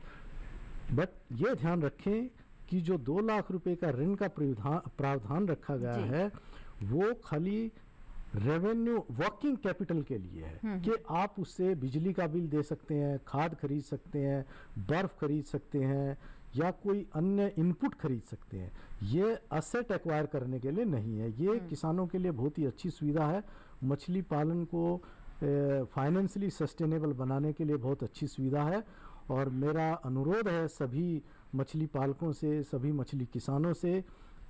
बट ये ध्यान रखें कि जो 2 लाख रुपए का ऋण का प्रावधान रखा गया है, वो खाली रेवेन्यू वर्किंग कैपिटल के लिए है कि आप उससे बिजली का बिल दे सकते हैं, खाद खरीद सकते हैं, बर्फ खरीद सकते हैं या कोई अन्य इनपुट खरीद सकते हैं। ये असेट एक्वायर करने के लिए नहीं है। ये किसानों के लिए बहुत ही अच्छी सुविधा है। मछली पालन को फाइनेंशियली सस्टेनेबल बनाने के लिए बहुत अच्छी सुविधा है। और मेरा अनुरोध है सभी मछली पालकों से, सभी मछली किसानों से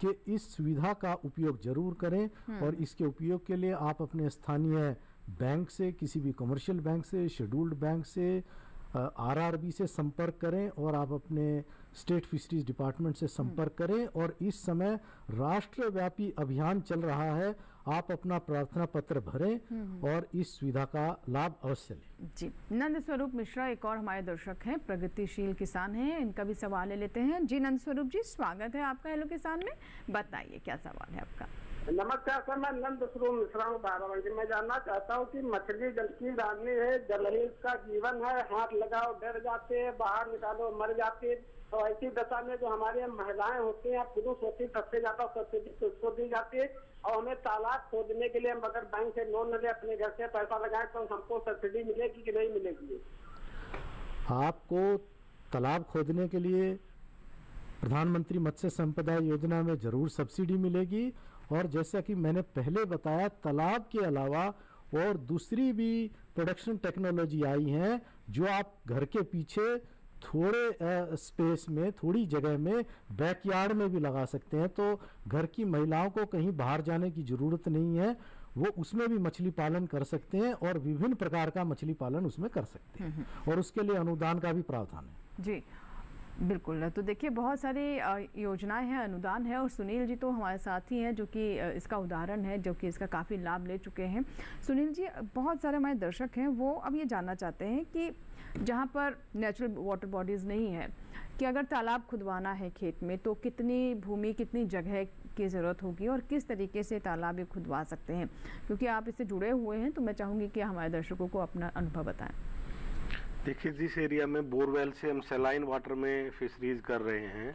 कि इस सुविधा का उपयोग जरूर करें। और इसके उपयोग के लिए आप अपने स्थानीय बैंक से, किसी भी कमर्शियल बैंक से, शेड्यूल्ड बैंक से, आरआरबी से संपर्क करें और आप अपने स्टेट फिशरीज डिपार्टमेंट से संपर्क करें। और इस समय राष्ट्रव्यापी अभियान चल रहा है, आप अपना प्रार्थना पत्र भरें और इस सुविधा का लाभ अवश्य लें। जी, नंद स्वरूप मिश्रा एक और हमारे दर्शक हैं, प्रगतिशील किसान हैं, इनका भी सवाल ले लेते हैं। जी नंद स्वरूप जी, स्वागत है आपका हेलो किसान में, बताइए क्या सवाल है आपका। नमस्कार सर, मैं नंद स्वरूप मिश्रा हूँ बाराबंकी। मैं जानना चाहता हूँ कि मछली जल की रानी है, जल ही इसका जीवन है, हाथ लगाओ डर जाते हैं, बाहर निकालो मर जाते हैं। तो ऐसी दशा में जो हमारी महिलाएं होती हैं, पुरुष होती है, सबसे ज्यादा सब्सिडी उसको दी जाती है। और हमें तालाब खोदने के लिए हम अगर बैंक से लोन ले, अपने घर से पैसा लगाए तो हमको सब्सिडी मिलेगी कि नहीं मिलेगी? आपको तालाब खोदने के लिए प्रधानमंत्री मत्स्य संपदा योजना में जरूर सब्सिडी मिलेगी। और जैसा कि मैंने पहले बताया, तालाब के अलावा और दूसरी भी प्रोडक्शन टेक्नोलॉजी आई हैं जो आप घर के पीछे थोड़े स्पेस में, थोड़ी जगह में, बैकयार्ड में भी लगा सकते हैं। तो घर की महिलाओं को कहीं बाहर जाने की जरूरत नहीं है, वो उसमें भी मछली पालन कर सकते हैं और विभिन्न प्रकार का मछली पालन उसमें कर सकते हैं। और उसके लिए अनुदान का भी प्रावधान है। जी बिल्कुल। तो देखिए बहुत सारी योजनाएं हैं, अनुदान है। और सुनील जी तो हमारे साथ ही हैं जो कि इसका उदाहरण है, जो कि इसका काफ़ी लाभ ले चुके हैं। सुनील जी, बहुत सारे हमारे दर्शक हैं वो अब ये जानना चाहते हैं कि जहाँ पर नेचुरल वाटर बॉडीज़ नहीं है, कि अगर तालाब खुदवाना है खेत में तो कितनी भूमि, कितनी जगह की ज़रूरत होगी और किस तरीके से तालाब ये खुदवा सकते हैं? क्योंकि आप इससे जुड़े हुए हैं तो मैं चाहूँगी कि हमारे दर्शकों को अपना अनुभव बताएं। देखिए, जिस एरिया में बोरवेल से हम सैलाइन वाटर में फिशरीज कर रहे हैं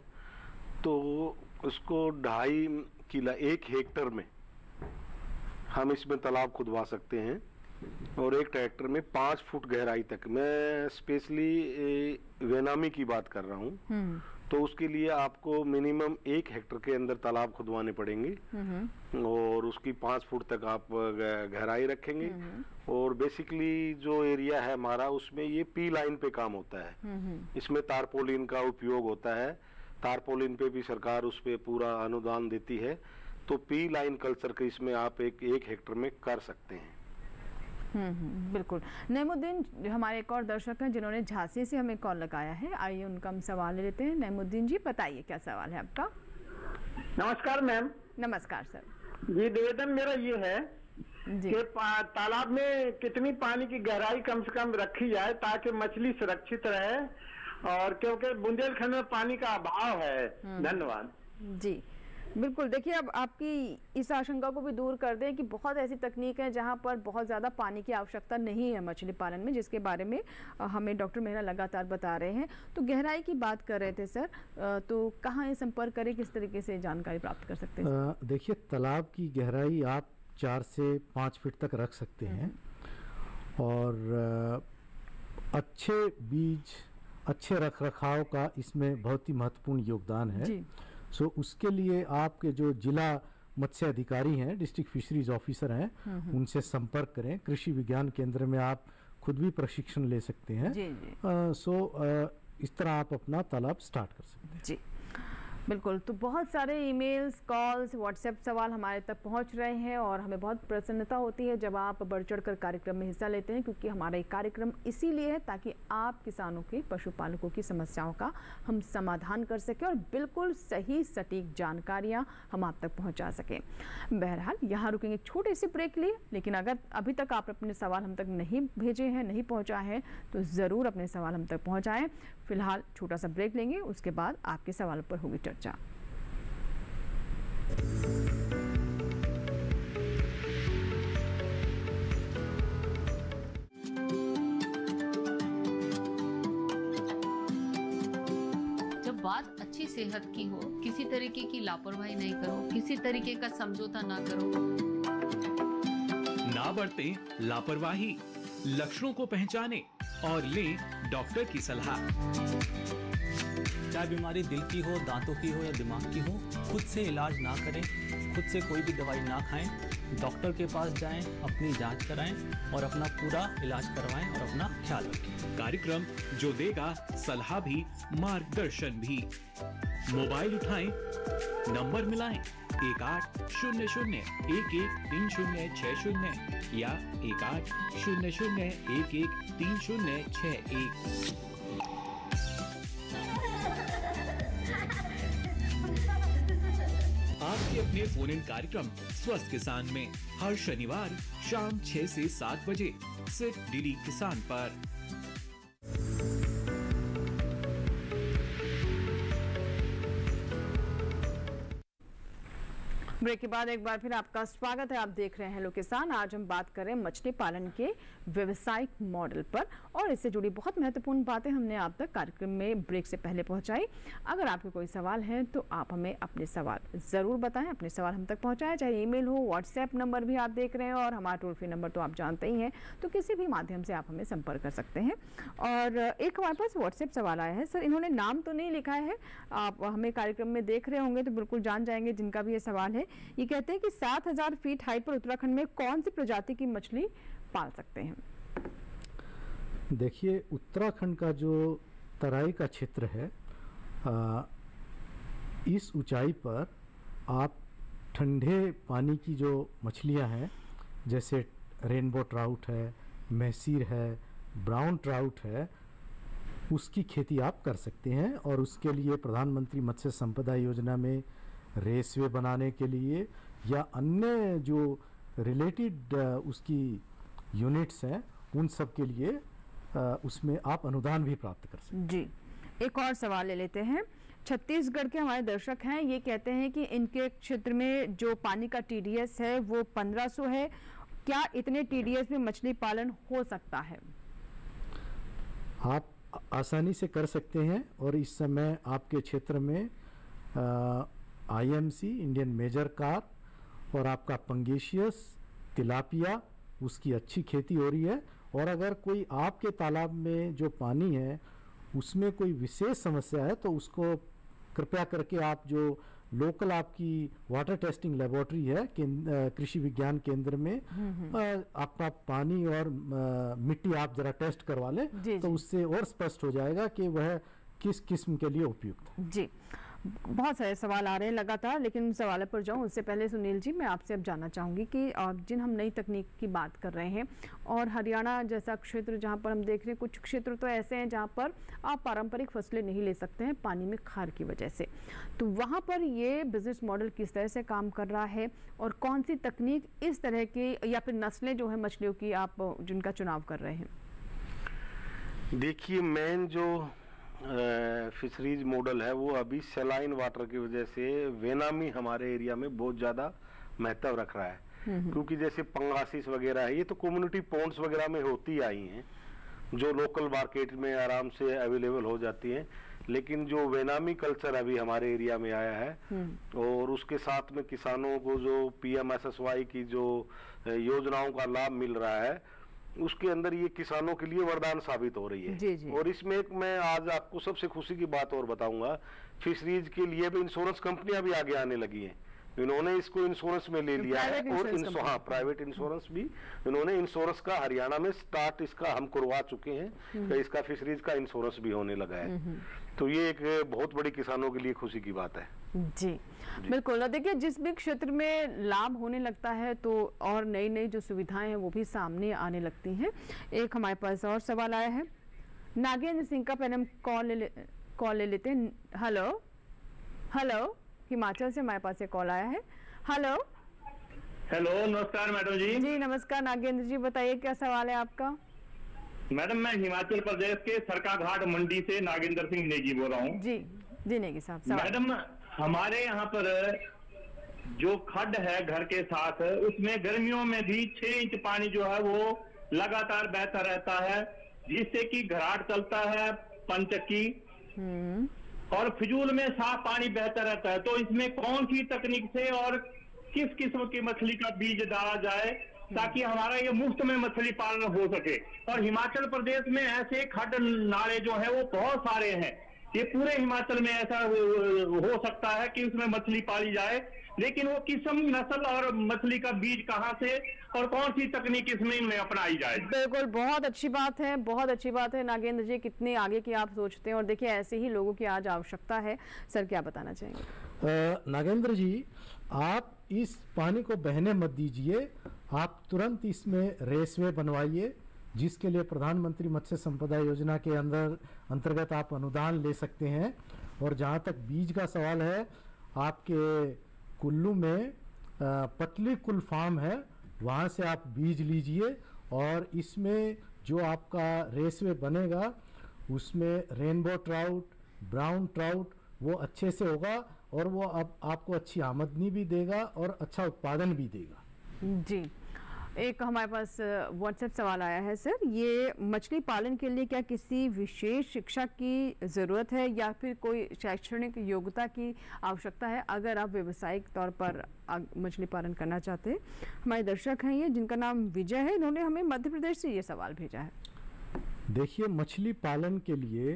तो उसको 2.5 किला 1 हेक्टर में हम इसमें तालाब खुदवा सकते हैं। और एक ट्रैक्टर में 5 फुट गहराई तक। मैं स्पेशली वेनामी की बात कर रहा हूँ। तो उसके लिए आपको मिनिमम 1 हेक्टर के अंदर तालाब खुदवाने पड़ेंगे और उसकी 5 फुट तक आप गहराई रखेंगे। और बेसिकली जो एरिया है हमारा, उसमें ये पी लाइन पे काम होता है। इसमें तारपोलिन का उपयोग होता है। तारपोलिन पे भी सरकार उस पे पूरा अनुदान देती है। तो पी लाइन कल्चर के इसमें आप एक हेक्टर में कर सकते हैं। बिल्कुल। नईमुद्दीन हमारे एक और दर्शक हैं जिन्होंने झांसी से हमें कॉल लगाया है, आइए उनका हम सवाल ले लेते हैं। नईमुद्दीन जी, बताइए क्या सवाल है आपका। नमस्कार मैम। नमस्कार सर जी, निवेदन मेरा ये है कि तालाब में कितनी पानी की गहराई कम से कम रखी जाए ताकि मछली सुरक्षित रहे, और क्योंकि बुंदेलखंड में पानी का अभाव है। धन्यवाद जी। बिल्कुल, देखिए अब आपकी इस आशंका को भी दूर कर दें कि बहुत ऐसी तकनीक है जहां पर बहुत ज़्यादा पानी की आवश्यकता नहीं है मछली पालन में, जिसके बारे में हमें डॉक्टर मेहरा लगातार बता रहे हैं। तो गहराई की बात कर रहे थे सर, तो कहाँ ये संपर्क करें, किस तरीके से जानकारी प्राप्त कर सकते हैं? देखिए, तालाब की गहराई आप 4 से 5 फीट तक रख सकते हैं। और अच्छे बीज, अच्छे रख रखाव का इसमें बहुत ही महत्वपूर्ण योगदान है। सो उसके लिए आपके जो जिला मत्स्य अधिकारी हैं, डिस्ट्रिक्ट फिशरीज ऑफिसर हैं, उनसे संपर्क करें। कृषि विज्ञान केंद्र में आप खुद भी प्रशिक्षण ले सकते हैं। इस तरह आप अपना तालाब स्टार्ट कर सकते हैं। जी बिल्कुल। तो बहुत सारे ईमेल्स, कॉल्स, व्हाट्सएप सवाल हमारे तक पहुंच रहे हैं और हमें बहुत प्रसन्नता होती है जब आप बढ़ चढ़कर कार्यक्रम में हिस्सा लेते हैं, क्योंकि हमारा एक कार्यक्रम इसीलिए है ताकि आप किसानों के, पशुपालकों की समस्याओं का हम समाधान कर सकें और बिल्कुल सही सटीक जानकारियां हम आप तक पहुंचा सकें। बहरहाल यहाँ रुकेंगे एक छोटे से ब्रेक के लिए, लेकिन अगर अभी तक आप अपने सवाल हम तक नहीं भेजे हैं, नहीं पहुँचा है, तो ज़रूर अपने सवाल हम तक पहुँचाएँ। फिलहाल छोटा सा ब्रेक लेंगे, उसके बाद आपके सवालों पर होगी चर्चा। जब बात अच्छी सेहत की हो, किसी तरीके की लापरवाही नहीं करो, किसी तरीके का समझौता ना करो। ना बरतें लापरवाही, लक्षणों को पहचानें और लें डॉक्टर की सलाह। चाहे बीमारी दिल की हो, दांतों की हो या दिमाग की हो, खुद से इलाज ना करें, खुद से कोई भी दवाई ना खाएं, डॉक्टर के पास जाएं, अपनी जांच कराएं और अपना पूरा इलाज करवाएं और अपना ख्याल रखें। कार्यक्रम जो देगा सलाह भी मार्गदर्शन भी। मोबाइल उठाएं, नंबर मिलाएं 1800-11-3060 या 1800-11-3061। आपके अपने फोन इन कार्यक्रम स्वस्थ किसान में हर शनिवार शाम 6 से 7 बजे सिर्फ डीडी किसान पर। ब्रेक के बाद एक बार फिर आपका स्वागत है। आप देख रहे हैं हेलो किसान। आज हम बात कर रहे हैं मछली पालन के व्यवसायिक मॉडल पर और इससे जुड़ी बहुत महत्वपूर्ण बातें हमने आप तक कार्यक्रम में ब्रेक से पहले पहुंचाई। अगर आपके कोई सवाल है तो आप हमें अपने सवाल ज़रूर बताएं, अपने सवाल हम तक पहुंचाएं, चाहे ईमेल हो, व्हाट्सएप नंबर भी आप देख रहे हैं और हमारा टोल फ्री नंबर तो आप जानते ही हैं, तो किसी भी माध्यम से आप हमें संपर्क कर सकते हैं। और एक हमारे पास व्हाट्सएप सवाल आया है सर, इन्होंने नाम तो नहीं लिखा है, आप हमें कार्यक्रम में देख रहे होंगे तो बिल्कुल जान जाएंगे जिनका भी ये सवाल है। ये कहते हैं कि 7000 फीट हाइट पर उत्तराखंड में कौन सी प्रजाति की मछली पाल सकते हैं? देखिए, उत्तराखंड का जो तराई का क्षेत्र है, इस ऊंचाई पर आप ठंडे पानी की जो मछलियां हैं, जैसे रेनबो ट्राउट है, महसीर है, ब्राउन ट्राउट है, उसकी खेती आप कर सकते हैं। और उसके लिए प्रधानमंत्री मत्स्य संपदा योजना में रेसवे बनाने के लिए या अन्य जो रिलेटेड उसकी यूनिट्स हैं, उन सब के लिए उसमें आप अनुदान भी प्राप्त कर सकते हैं। जी, एक और सवाल ले लेते हैं। छत्तीसगढ़ के हमारे दर्शक हैं, ये कहते हैं कि इनके क्षेत्र में जो पानी का TDS है वो 1500 है। क्या इतने TDS में मछली पालन हो सकता है? आप आसानी से कर सकते हैं और इस समय आपके क्षेत्र में IMC इंडियन मेजर कार्प और आपका पंगेशियस, तिलापिया, उसकी अच्छी खेती हो रही है। और अगर कोई आपके तालाब में जो पानी है उसमें कोई विशेष समस्या है तो उसको कृपया करके आप जो लोकल आपकी वाटर टेस्टिंग लेबोरेटरी है कृषि विज्ञान केंद्र में आपका पानी और मिट्टी आप जरा टेस्ट करवा लें, तो उससे और स्पष्ट हो जाएगा कि वह किस किस्म के लिए उपयुक्त है। जी, बहुत सारे सवाल आ रहे हैं लगातार, लेकिन सवाल पर जाऊं उससे पहले सुनील जी, मैं आपसे अब जानना चाहूँगी कि जिन हम नई तकनीक की बात कर रहे हैं और हरियाणा जैसा क्षेत्र जहां पर हम देख रहे हैं, कुछ क्षेत्र तो ऐसे हैं जहां पर आप पारंपरिक फसलें नहीं ले सकते हैं पानी में खार की वजह से, तो वहाँ पर ये बिजनेस मॉडल किस तरह से काम कर रहा है और कौन सी तकनीक इस तरह की या फिर नस्लें जो है मछलियों की आप जिनका चुनाव कर रहे हैं? देखिए, मेन जो फिशरीज मॉडल है वो अभी सलाइन वाटर की वजह से वेनामी हमारे एरिया में बहुत ज़्यादा महत्व रख रहा है, क्योंकि जैसे पंगासिस वगैरह है ये तो कम्युनिटी पॉन्ड्स वगैरह में होती आई हैं जो लोकल मार्केट में आराम से अवेलेबल हो जाती हैं। लेकिन जो वेनामी कल्चर अभी हमारे एरिया में आया है और उसके साथ में किसानों को जो PMSSY की जो योजनाओं का लाभ मिल रहा है उसके अंदर ये किसानों के लिए वरदान साबित हो रही है। जी। और इसमें एक मैं आज आपको सबसे खुशी की बात और बताऊंगा, फिशरीज के लिए भी इंश्योरेंस कंपनियां भी आगे आने लगी हैं। इन्होंने इसको इंश्योरेंस में ले लिया है और प्राइवेट इंश्योरेंस भी इन्होंने इंश्योरेंस का हरियाणा में स्टार्ट इसका हम करवा चुके हैं, तो इसका फिशरीज का इंश्योरेंस भी होने लगा है। तो ये एक बहुत बड़ी किसानों के लिए खुशी की बात है। जी, बिल्कुल। देखिए, जिस भी क्षेत्र में लाभ होने लगता है तो और नई नई जो सुविधाएं हैं वो भी सामने आने लगती हैं। एक हमारे पास और सवाल आया है नागेंद्र सिंह का, पहले हम कॉल ले लेते हैं। हेलो, हिमाचल से हमारे पास एक कॉल आया है। हेलो, नमस्कार मैडम जी। जी नमस्कार नागेंद्र जी, बताइए क्या सवाल है आपका? मैडम, मैं हिमाचल प्रदेश के सरकाघाट मंडी से नागेंद्र सिंह नेगी बोल रहा हूँ। जी नेगी साहब। मैडम, हमारे यहाँ पर जो खड्ड है घर के साथ, उसमें गर्मियों में भी 6 इंच पानी जो है वो लगातार बहता रहता है, जिससे कि घराट चलता है, पंचक्की और फिजूल में साफ पानी बहता रहता है। तो इसमें कौन सी तकनीक से और किस किस्म की मछली का बीज डाला जाए ताकि हमारा ये मुफ्त में मछली पालन हो सके। और हिमाचल प्रदेश में ऐसे खड्ड नाले जो है वो बहुत सारे हैं, ये पूरे हिमाचल में ऐसा हो सकता है कि उसमें मछली पाली जाए, लेकिन वो किस्म, नस्ल और मछली का बीज कहाँ से और कौन सी तकनीक इसमें अपनाई जाए। बिल्कुल, बहुत अच्छी बात है, बहुत अच्छी बात है नागेंद्र जी, कितने आगे की आप सोचते हैं। और देखिए ऐसे ही लोगों की आज आवश्यकता है। सर क्या बताना चाहेंगे? नागेंद्र जी, आप इस पानी को बहने मत दीजिए, आप तुरंत इसमें रेसवे बनवाइए, जिसके लिए प्रधानमंत्री मत्स्य संपदा योजना के अंतर्गत आप अनुदान ले सकते हैं। और जहाँ तक बीज का सवाल है, आपके कुल्लू में पतली कुल फार्म है, वहाँ से आप बीज लीजिए और इसमें जो आपका रेसवे बनेगा उसमें रेनबो ट्राउट, ब्राउन ट्राउट वो अच्छे से होगा और वो अब आपको अच्छी आमदनी भी देगा और अच्छा उत्पादन भी देगा। जी, एक हमारे पास व्हाट्सएप सवाल आया है सर, ये मछली पालन के लिए क्या किसी विशेष शिक्षा की ज़रूरत है या फिर कोई शैक्षणिक योग्यता की आवश्यकता है अगर आप व्यावसायिक तौर पर मछली पालन करना चाहते हैं? हमारे दर्शक हैं ये, जिनका नाम विजय है, इन्होंने हमें मध्य प्रदेश से ये सवाल भेजा है। देखिए, मछली पालन के लिए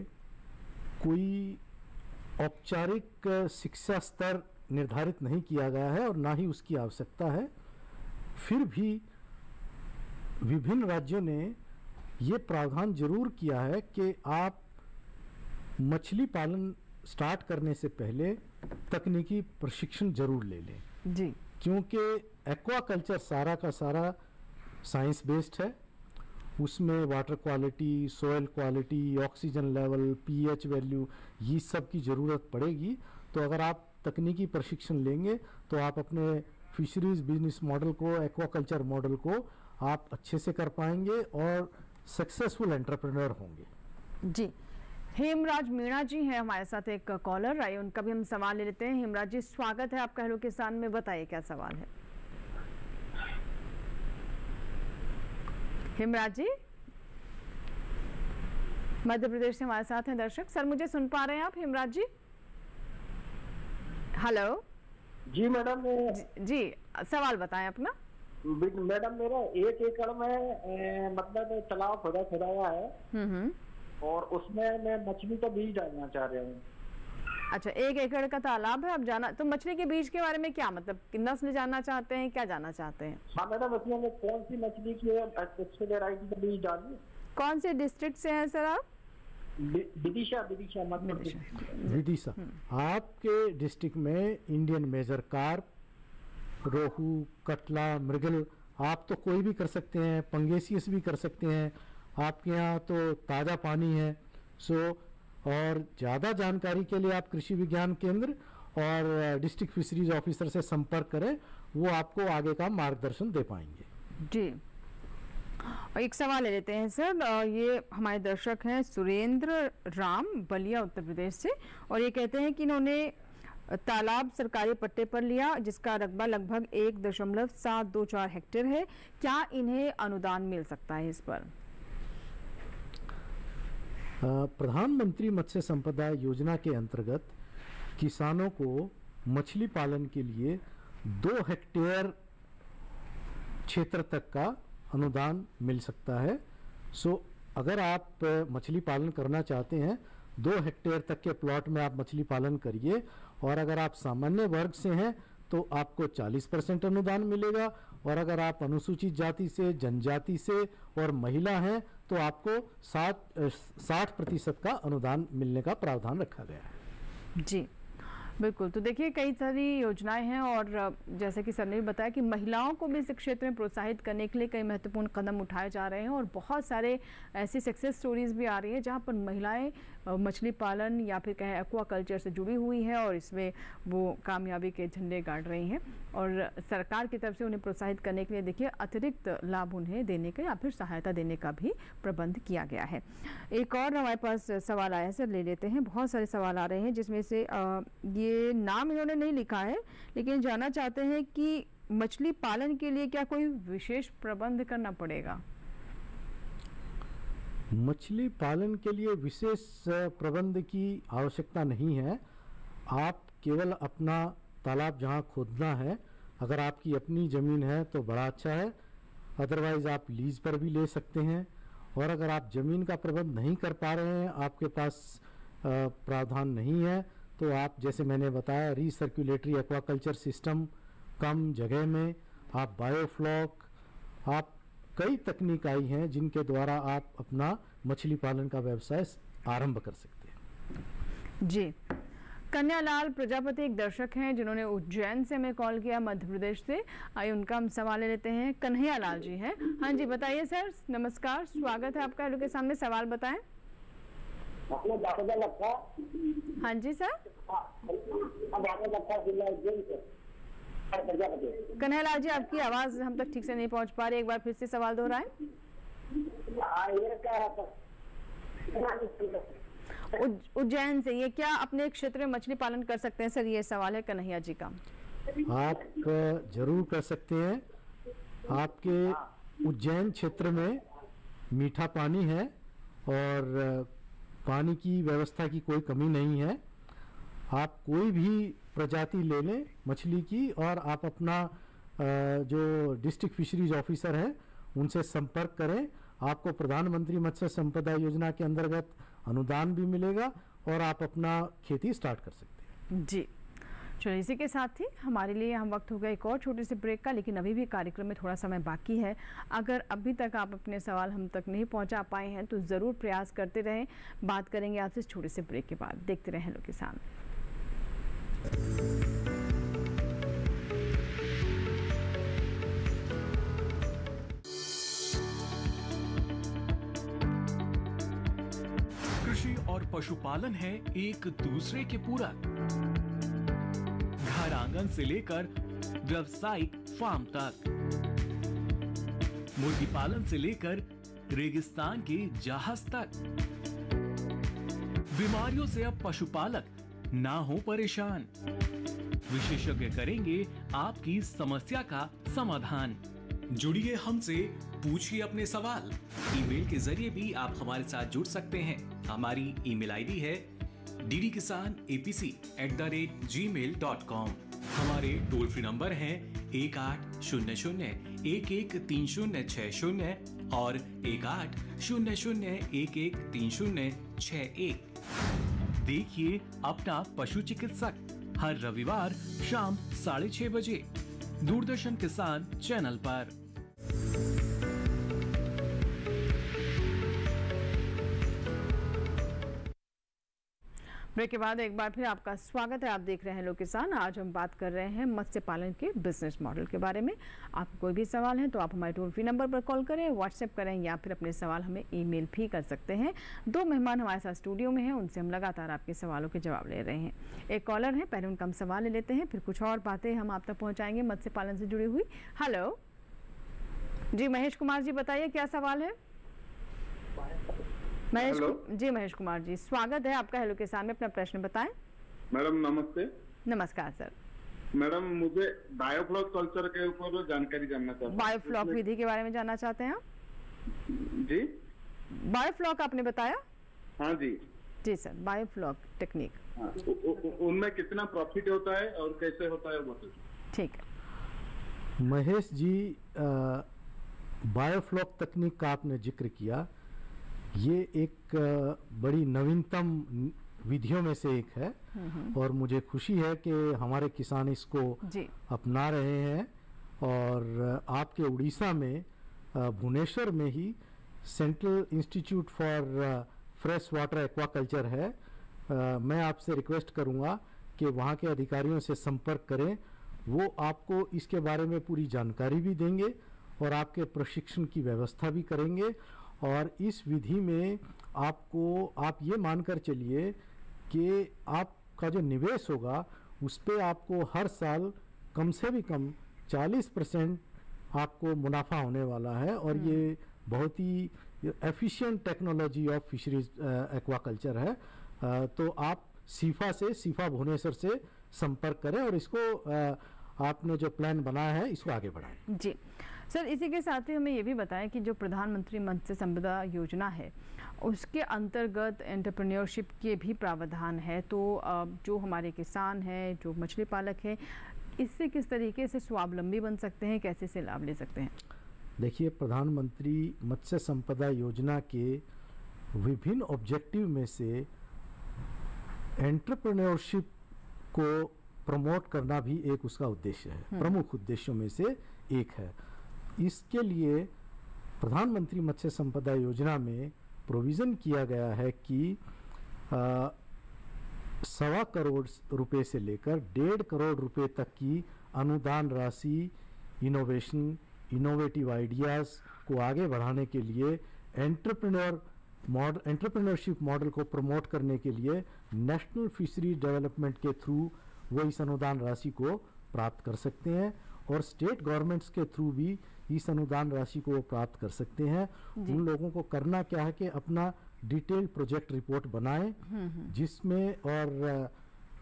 कोई औपचारिक शिक्षा स्तर निर्धारित नहीं किया गया है और ना ही उसकी आवश्यकता है। फिर भी विभिन्न राज्यों ने ये प्रावधान जरूर किया है कि आप मछली पालन स्टार्ट करने से पहले तकनीकी प्रशिक्षण जरूर ले लें जी, क्योंकि एक्वाकल्चर सारा का सारा साइंस बेस्ड है। उसमें water quality, soil quality, oxygen level, pH value, ये सब की ज़रूरत पड़ेगी। तो अगर आप तकनीकी प्रशिक्षण लेंगे तो आप अपने फिशरीज बिजनेस मॉडल को, एक्वाकल्चर मॉडल को आप अच्छे से कर पाएंगे और सक्सेसफुल एंटरप्रेन्योर होंगे। जी, हेमराज मीणा जी हैं हमारे साथ, एक कॉलर आए, उनका भी हम सवाल ले लेते हैं। हेमराज जी, स्वागत है आपका हेलो किसान में, बताइए क्या सवाल है? हेमराज जी मध्य प्रदेश से हमारे साथ हैं दर्शक। सर मुझे सुन पा रहे हैं आप हेमराज जी? हेलो जी मैडम। जी सवाल बताएं अपना। मैडम, मेरा 1 एकड़ में मतलब तालाब खुदाया है और उसमें मैं मछली का बीज डालना चाह रहा हूँ। अच्छा, 1 एकड़ का तालाब है, अब जाना तो मछली के बीज के बारे में क्या मतलब नस्ल जानना चाहते हैं, क्या जानना चाहते हैं? हाँ मैडम, उसमें कौन सी मछली की अच्छी वैरायटी का बीज डालूं? कौन से डिस्ट्रिक्ट से हैं सर आप? विदिशा। विदिशा। आपके डिस्ट्रिक्ट में इंडियन मेजर कार्प, रोहू, कतला, मृगल आप तो कोई भी कर सकते हैं, पंगेसियस भी कर सकते हैं। आपके यहाँ तो ताज़ा पानी है। और ज़्यादा जानकारी के लिए आप कृषि विज्ञान केंद्र और डिस्ट्रिक्ट फिशरीज ऑफिसर से संपर्क करें, वो आपको आगे का मार्गदर्शन दे पाएंगे। जी, एक सवाल ले लेते हैं सर, ये हमारे दर्शक हैं सुरेंद्र राम, बलिया उत्तर प्रदेश से, और ये कहते हैं कि इन्होंने तालाब सरकारी पट्टे पर लिया जिसका रकबा लगभग 1.724 हेक्टेयर है, क्या इन्हें अनुदान मिल सकता है इस पर? प्रधानमंत्री मत्स्य संपदा योजना के अंतर्गत किसानों को मछली पालन के लिए 2 हेक्टेयर क्षेत्र तक का अनुदान मिल सकता है। अगर आप मछली पालन करना चाहते हैं 2 हेक्टेयर तक के प्लॉट में आप मछली पालन करिए, और अगर आप सामान्य वर्ग से हैं तो आपको 40% अनुदान मिलेगा, और अगर आप अनुसूचित जाति से, जनजाति से और महिला हैं तो आपको 60% का अनुदान मिलने का प्रावधान रखा गया है। जी बिल्कुल, तो देखिए कई सारी योजनाएं हैं और जैसे कि सर ने भी बताया कि महिलाओं को भी इस क्षेत्र में प्रोत्साहित करने के लिए कई महत्वपूर्ण कदम उठाए जा रहे हैं और बहुत सारे ऐसी सक्सेस स्टोरीज भी आ रही है जहां पर महिलाएं मछली पालन या फिर कहें एक्वा कल्चर से जुड़ी हुई है और इसमें वो कामयाबी के झंडे गाड़ रही हैं, और सरकार की तरफ से उन्हें प्रोत्साहित करने के लिए देखिए अतिरिक्त लाभ उन्हें देने का या फिर सहायता देने का भी प्रबंध किया गया है। एक और हमारे पास सवाल आया है सर, ले लेते हैं। बहुत सारे सवाल आ रहे हैं जिसमें से ये नाम इन्होंने नहीं लिखा है लेकिन जानना चाहते हैं कि मछली पालन के लिए क्या कोई विशेष प्रबंध करना पड़ेगा? मछली पालन के लिए विशेष प्रबंध की आवश्यकता नहीं है। आप केवल अपना तालाब जहाँ खोदना है, अगर आपकी अपनी ज़मीन है तो बड़ा अच्छा है, अदरवाइज आप लीज पर भी ले सकते हैं। और अगर आप ज़मीन का प्रबंध नहीं कर पा रहे हैं, आपके पास प्रावधान नहीं है, तो आप जैसे मैंने बताया रीसर्कुलेटरी एक्वाकल्चर सिस्टम, कम जगह में आप बायोफ्लॉक, आप कई तकनीक आई हैं जिनके द्वारा आप अपना मछली पालन का व्यवसाय आरंभ कर सकते हैं। जी, कन्यालाल प्रजापति एक दर्शक हैं जिन्होंने उज्जैन से हमें कॉल किया, मध्य प्रदेश से। आइए उनका हम सवाल ले लेते हैं। कन्हैयालाल जी हैं। हाँ जी, बताइए सर। नमस्कार, स्वागत है आपका। के सामने सवाल बताएं। हाँ जी सर। कन्हैयालाल जी, आपकी आवाज हम तक ठीक से नहीं पहुंच पा रही, एक बार फिर से सवाल दोहराएं। उज्जैन से, ये क्या अपने क्षेत्र में मछली पालन कर सकते हैं सर? ये सवाल है कन्हैया जी का। आप जरूर कर सकते हैं। आपके उज्जैन क्षेत्र में मीठा पानी है और पानी की व्यवस्था की कोई कमी नहीं है। आप कोई भी प्रजाति ले लें मछली की और आप अपना जो डिस्ट्रिक्ट फिशरीज ऑफिसर है उनसे संपर्क करें। आपको प्रधानमंत्री मत्स्य संपदा योजना के अंतर्गत अनुदान भी मिलेगा और आप अपना खेती स्टार्ट कर सकते हैं। जी, चलिए इसी के साथ ही हमारे लिए हम वक्त हो गया एक और छोटे से ब्रेक का, लेकिन अभी भी कार्यक्रम में थोड़ा समय बाकी है। अगर अभी तक आप अपने सवाल हम तक नहीं पहुंचा पाए हैं तो ज़रूर प्रयास करते रहें। बात करेंगे आपसे इस छोटे से ब्रेक के बाद। देखते रहें हेलो किसान। कृषि और पशुपालन है एक दूसरे के पूरक। घर आंगन से लेकर व्यावसायिक फार्म तक, मुर्गी पालन से लेकर रेगिस्तान के जहाज तक। बीमारियों से अब पशुपालक ना हो परेशान। विशेषज्ञ करेंगे आपकी समस्या का समाधान। जुड़िए हमसे, पूछिए अपने सवाल। ईमेल के जरिए भी आप हमारे साथ जुड़ सकते हैं। हमारी ईमेल आईडी है ddkisanapc@gmail.com। हमारे टोल फ्री नंबर हैं 1800-113060 और 1800-113061। देखिए अपना पशु चिकित्सक हर रविवार शाम 6:30 बजे दूरदर्शन किसान चैनल पर। ब्रेक के बाद एक बार फिर आपका स्वागत है। आप देख रहे हैं हेलो किसान। आज हम बात कर रहे हैं मत्स्य पालन के बिजनेस मॉडल के बारे में। आपको कोई भी सवाल है तो आप हमारे टोल फ्री नंबर पर कॉल करें, व्हाट्सएप करें या फिर अपने सवाल हमें ईमेल भी कर सकते हैं। 2 मेहमान हमारे साथ स्टूडियो में हैं, उनसे हम लगातार आपके सवालों के जवाब ले रहे हैं। एक कॉलर है, पहले उनका हम सवाल ले लेते हैं, फिर कुछ और बातें हम आप तक पहुँचाएंगे मत्स्य पालन से जुड़ी हुई। हेलो जी, महेश कुमार जी बताइए क्या सवाल है? महेश कुमार जी, स्वागत है आपका हेलो किसान में। अपना प्रश्न बताएं। मैडम नमस्ते। नमस्कार सर। मैडम मुझे बायोफ्लॉक कल्चर के ऊपर जानकारी जानना चाहता हूँ। बायोफ्लॉक विधि के बारे में जानना चाहते हैं आप? जी, बायोफ्लॉक आपने बताया? हाँ जी। जी सर, बायोफ्लॉक टेक्निक। उनमें कितना प्रॉफिट होता है और कैसे होता है वो? ठीक है महेश जी, बायोफ्लॉक तकनीक का आपने जिक्र किया। ये एक बड़ी नवीनतम विधियों में से एक है और मुझे खुशी है कि हमारे किसान इसको अपना रहे हैं। और आपके उड़ीसा में भुवनेश्वर में ही central institute for fresh water aquaculture है। मैं आपसे रिक्वेस्ट करूंगा कि वहाँ के अधिकारियों से संपर्क करें। वो आपको इसके बारे में पूरी जानकारी भी देंगे और आपके प्रशिक्षण की व्यवस्था भी करेंगे। और इस विधि में आप ये मानकर चलिए कि आपका जो निवेश होगा उस पे आपको हर साल कम से भी कम 40% आपको मुनाफा होने वाला है। और ये बहुत ही efficient technology of fisheries aquaculture है। तो आप सीफा भुवनेश्वर से संपर्क करें और इसको आपने जो प्लान बनाया है इसको आगे बढ़ाएं। जी सर, इसी के साथ ही हमें ये भी बताएं कि जो प्रधानमंत्री मत्स्य संपदा योजना है उसके अंतर्गत एंटरप्रेन्योरशिप के भी प्रावधान है। तो जो हमारे किसान हैं, जो मछली पालक हैं, इससे किस तरीके से स्वावलंबी बन सकते हैं, कैसे से लाभ ले सकते हैं? देखिए, प्रधानमंत्री मत्स्य संपदा योजना के विभिन्न ऑब्जेक्टिव में से एंटरप्रेन्योरशिप को प्रमोट करना भी एक उसका उद्देश्य है, प्रमुख उद्देश्यों में से एक है। इसके लिए प्रधानमंत्री मत्स्य संपदा योजना में प्रोविज़न किया गया है कि 1.25 करोड़ रुपए से लेकर 1.5 करोड़ रुपए तक की अनुदान राशि इनोवेशन, इनोवेटिव आइडियाज़ को आगे बढ़ाने के लिए एंटरप्रेन्योरशिप मॉडल को प्रमोट करने के लिए नेशनल फिशरी डेवलपमेंट के थ्रू वो इस अनुदान राशि को प्राप्त कर सकते हैं और स्टेट गवर्नमेंट्स के थ्रू भी इस अनुदान राशि को प्राप्त कर सकते हैं। उन लोगों को करना क्या है कि अपना डिटेल्ड प्रोजेक्ट रिपोर्ट बनाएं, जिसमें और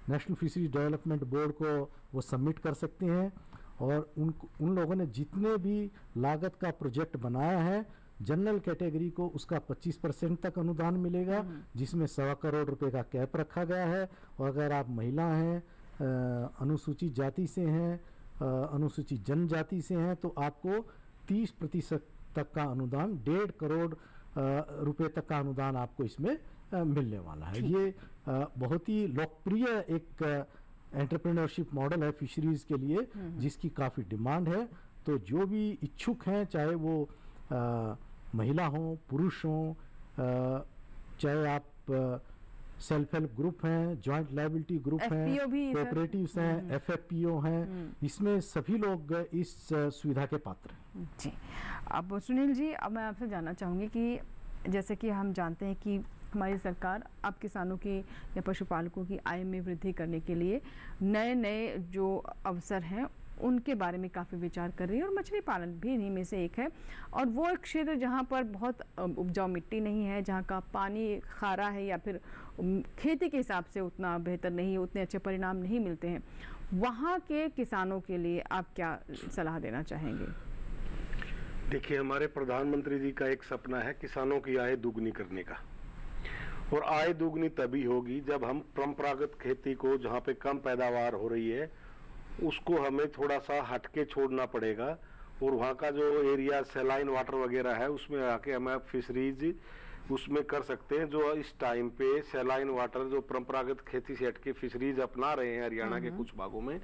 नेशनल फिशरी डेवलपमेंट बोर्ड को वो सबमिट कर सकते हैं और उन लोगों ने जितने भी लागत का प्रोजेक्ट बनाया है, जनरल कैटेगरी को उसका 25% तक अनुदान मिलेगा, जिसमें 1.25 करोड़ रुपए का कैप रखा गया है। और अगर आप महिला हैं, अनुसूचित जाति से हैं, अनुसूचित जनजाति से हैं, तो आपको 30% तक का अनुदान, 1.5 करोड़ रुपए तक का अनुदान आपको इसमें मिलने वाला है। ये बहुत ही लोकप्रिय एक एंटरप्रेन्योरशिप मॉडल है फिशरीज के लिए, जिसकी काफ़ी डिमांड है। तो जो भी इच्छुक हैं, चाहे वो महिला हों, पुरुष हों, चाहे आप सेल्फ हेल्प ग्रुप हैं, जॉइंट लायबिलिटी ग्रुप हैं, कोऑपरेटिव्स हैं, एफएफपीओ हैं, इसमें सभी लोग इस सुविधा के पात्र हैं। जी, अब सुनील जी, अब मैं आपसे जानना चाहूँगी कि जैसे कि हम जानते हैं कि हमारी सरकार अब किसानों की या पशुपालकों की आय में वृद्धि करने के लिए नए नए जो अवसर हैं उनके बारे में काफ़ी विचार कर रही है और मछली पालन भी इन्हीं में से एक है। और वो एक क्षेत्र जहाँ पर बहुत उपजाऊ मिट्टी नहीं है, जहाँ का पानी खारा है या फिर खेती के हिसाब से उतना बेहतर नहीं है, उतने अच्छे परिणाम नहीं मिलते हैं, वहाँ के किसानों के लिए आप क्या सलाह देना चाहेंगे? देखिए, हमारे प्रधानमंत्री जी का एक सपना है किसानों की आय दुगनी करने का। और आय दुगनी तभी होगी जब हम परंपरागत खेती को, जहाँ पे कम पैदावार हो रही है, उसको हमें थोड़ा सा हटके छोड़ना पड़ेगा और वहाँ का जो एरिया सैलाइन वाटर वगैरह है उसमें आके हम फिशरीज उसमें कर सकते हैं। जो इस टाइम पे सैलाइन वाटर जो परंपरागत खेती से हटके फिशरीज अपना रहे हैं हरियाणा के कुछ भागों में,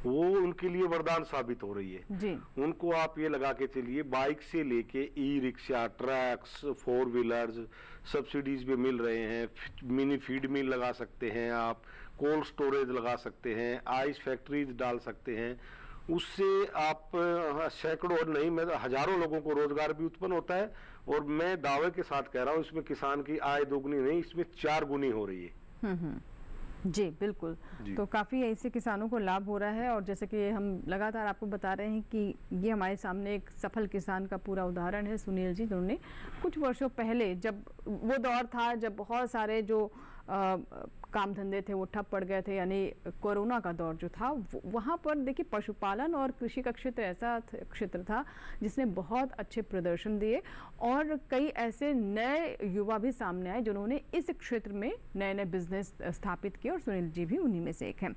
वो उनके लिए वरदान साबित हो रही है जी। उनको आप ये लगा के चलिए, बाइक से लेके e rickshaw, trucks, 4 wheelers subsidies भी मिल रहे हैं, मिनी फीड मिल लगा सकते हैं आप, कोल्ड स्टोरेज लगा सकते हैं, आइस फैक्ट्रीज डाल सकते हैं। उससे आप सैकड़ों और नहीं, मैं हजारों लोगों को रोजगार भी उत्पन्न होता है। और मैं दावे के साथ कह रहा हूँ, इसमें किसान की आय दोगुनी नहीं, इसमें 4 गुनी हो रही है। जी बिल्कुल जी। तो काफ़ी ऐसे किसानों को लाभ हो रहा है। और जैसे कि हम लगातार आपको बता रहे हैं कि ये हमारे सामने एक सफल किसान का पूरा उदाहरण है सुनील जी, जिन्होंने कुछ वर्षों पहले, जब वो दौर था जब बहुत सारे जो काम धंधे थे वो ठप पड़ गए थे, यानी कोरोना का दौर जो था, वहाँ पर देखिए पशुपालन और कृषि का क्षेत्र ऐसा क्षेत्र था जिसने बहुत अच्छे प्रदर्शन दिए और कई ऐसे नए युवा भी सामने आए जिन्होंने इस क्षेत्र में नए नए बिजनेस स्थापित किए और सुनील जी भी उन्हीं में से एक हैं।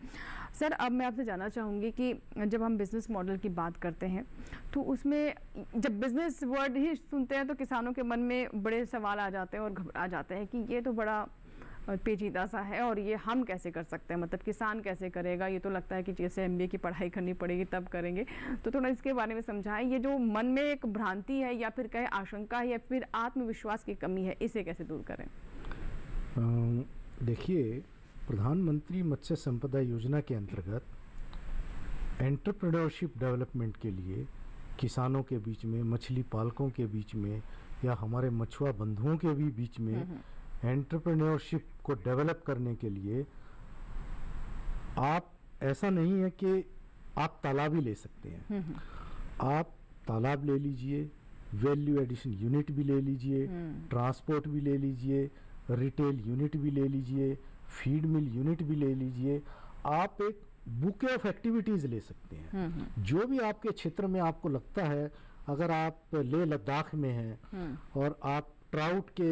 सर, अब मैं आपसे जानना चाहूँगी कि जब हम बिजनेस मॉडल की बात करते हैं तो उसमें जब बिजनेस वर्ड ही सुनते हैं तो किसानों के मन में बड़े सवाल आ जाते हैं और घबरा जाते हैं कि ये तो बड़ा पेचीदा सा है और ये हम कैसे कर सकते हैं, मतलब किसान कैसे करेगा, ये तो लगता है कि जैसे MBA की पढ़ाई करनी पड़ेगी तब करेंगे। तो थोड़ा इसके बारे में समझाएं, ये जो मन में एक भ्रांति है या फिर कहे आशंका है या फिर आत्मविश्वास की कमी है, इसे कैसे दूर करें? देखिए, प्रधानमंत्री मत्स्य संपदा योजना के अंतर्गत एंटरप्रेन्योरशिप डेवलपमेंट के लिए किसानों के बीच में, मछली पालकों के बीच में या हमारे मछुआ बंधुओं के भी बीच में एंटरप्रेन्योरशिप को डेवलप करने के लिए आप, ऐसा नहीं है कि आप तालाब ही ले सकते हैं। आप तालाब ले लीजिए, वैल्यू एडिशन यूनिट भी ले लीजिए, ट्रांसपोर्ट भी ले लीजिए, रिटेल यूनिट भी ले लीजिए, फीड मिल यूनिट भी ले लीजिए। आप एक बुके ऑफ एक्टिविटीज ले सकते हैं। जो भी आपके क्षेत्र में आपको लगता है, अगर आप लेह लद्दाख में हैं और आप ट्राउट के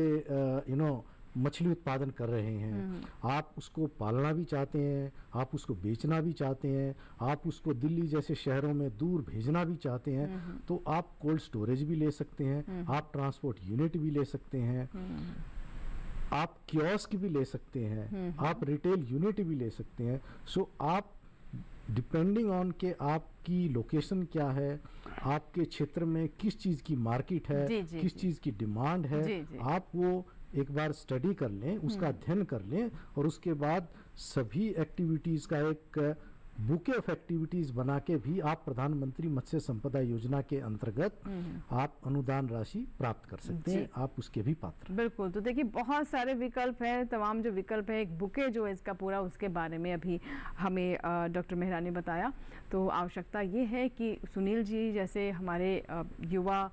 मछली उत्पादन कर रहे हैं, आप उसको पालना भी चाहते हैं, आप उसको बेचना भी चाहते हैं, आप उसको दिल्ली जैसे शहरों में दूर भेजना भी चाहते हैं, तो आप कोल्ड स्टोरेज भी ले सकते हैं, आप ट्रांसपोर्ट यूनिट भी ले सकते हैं, आप कियोस्क भी ले सकते हैं, आप रिटेल यूनिट भी ले सकते हैं। सो आप डिपेंडिंग ऑन के आपकी लोकेशन क्या है, आपके क्षेत्र में किस चीज़ की मार्केट है, किस चीज़ की डिमांड है, आप वो एक बार स्टडी कर लें, उसका अध्ययन कर लें और उसके बाद सभी एक्टिविटीज़ का एक बुके ऑफ एक्टिविटीज बना के भी आप प्रधानमंत्री मत्स्य संपदा योजना के अंतर्गत आप अनुदान राशि प्राप्त कर सकते हैं, आप उसके भी पात्र। बिल्कुल, तो देखिए बहुत सारे विकल्प हैं, तमाम जो विकल्प है, एक बुके जो है इसका पूरा, उसके बारे में अभी हमें डॉक्टर मेहरा ने बताया। तो आवश्यकता ये है कि सुनील जी जैसे हमारे युवा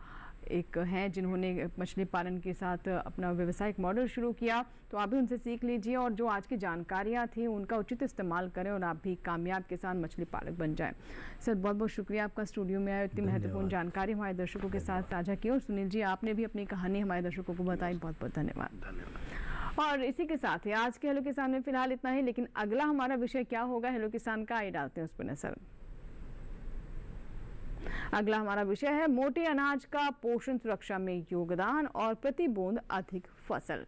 एक हैं जिन्होंने मछली पालन के साथ अपना व्यवसायिक मॉडल शुरू किया, तो आप भी उनसे सीख लीजिए और जो आज की जानकारियाँ थी उनका उचित इस्तेमाल करें और आप भी कामयाब किसान मछली पालक बन जाएं। सर बहुत बहुत शुक्रिया आपका स्टूडियो में आए, इतनी महत्वपूर्ण जानकारी हमारे दर्शकों के साथ साझा की और सुनील जी आपने भी अपनी कहानी हमारे दर्शकों को बताई, बहुत बहुत धन्यवाद। और इसी के साथ ही आज के हेलो किसान में फिलहाल इतना ही, लेकिन अगला हमारा विषय क्या होगा हेलो किसान का, आइए डालते हैं उस पर नजर। अगला हमारा विषय है मोटे अनाज का पोषण सुरक्षा में योगदान और प्रति बूंद अधिक फसल।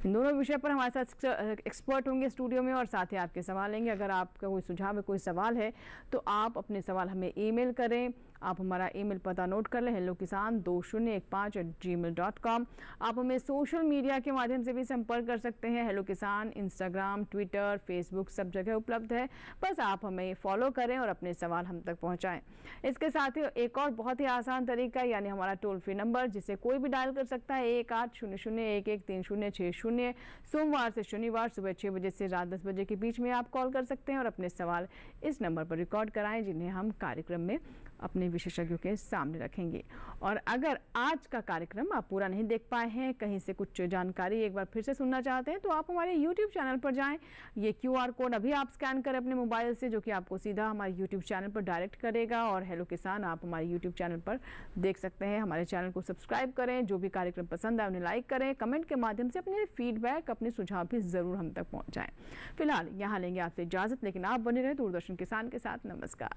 इन दोनों विषय पर हमारे साथ एक्सपर्ट होंगे स्टूडियो में और साथ ही आपके सवाल लेंगे। अगर आपका कोई सुझाव है, कोई सवाल है, तो आप अपने सवाल हमें ईमेल करें। आप हमारा ईमेल पता नोट कर लें, hellokisan2015@gmail.com। आप हमें सोशल मीडिया के माध्यम से भी संपर्क कर सकते हैं। हेलो किसान इंस्टाग्राम, ट्विटर, फेसबुक सब जगह उपलब्ध है, बस आप हमें फॉलो करें और अपने सवाल हम तक पहुंचाएं। इसके साथ ही एक और बहुत ही आसान तरीका यानी हमारा टोल फ्री नंबर जिसे कोई भी डायल कर सकता है 1800113060। सोमवार से शनिवार सुबह 6 बजे से रात 10 बजे के बीच में आप कॉल कर सकते हैं और अपने सवाल इस नंबर पर रिकॉर्ड कराएं, जिन्हें हम कार्यक्रम में अपने विशेषज्ञों के सामने रखेंगे। और अगर आज का कार्यक्रम आप पूरा नहीं देख पाए हैं, कहीं से कुछ जानकारी एक बार फिर से सुनना चाहते हैं, तो आप हमारे YouTube चैनल पर जाएं। ये QR कोड अभी आप स्कैन करें अपने मोबाइल से, जो कि आपको सीधा हमारे YouTube चैनल पर डायरेक्ट करेगा और हेलो किसान आप हमारे YouTube चैनल पर देख सकते हैं। हमारे चैनल को सब्सक्राइब करें, जो भी कार्यक्रम पसंद आए उन्हें लाइक करें, कमेंट के माध्यम से अपने फीडबैक, अपने सुझाव भी ज़रूर हम तक पहुँचाएँ। फिलहाल यहाँ लेंगे आपसे इजाज़त, लेकिन आप बने रहे दूरदर्शन किसान के साथ। नमस्कार।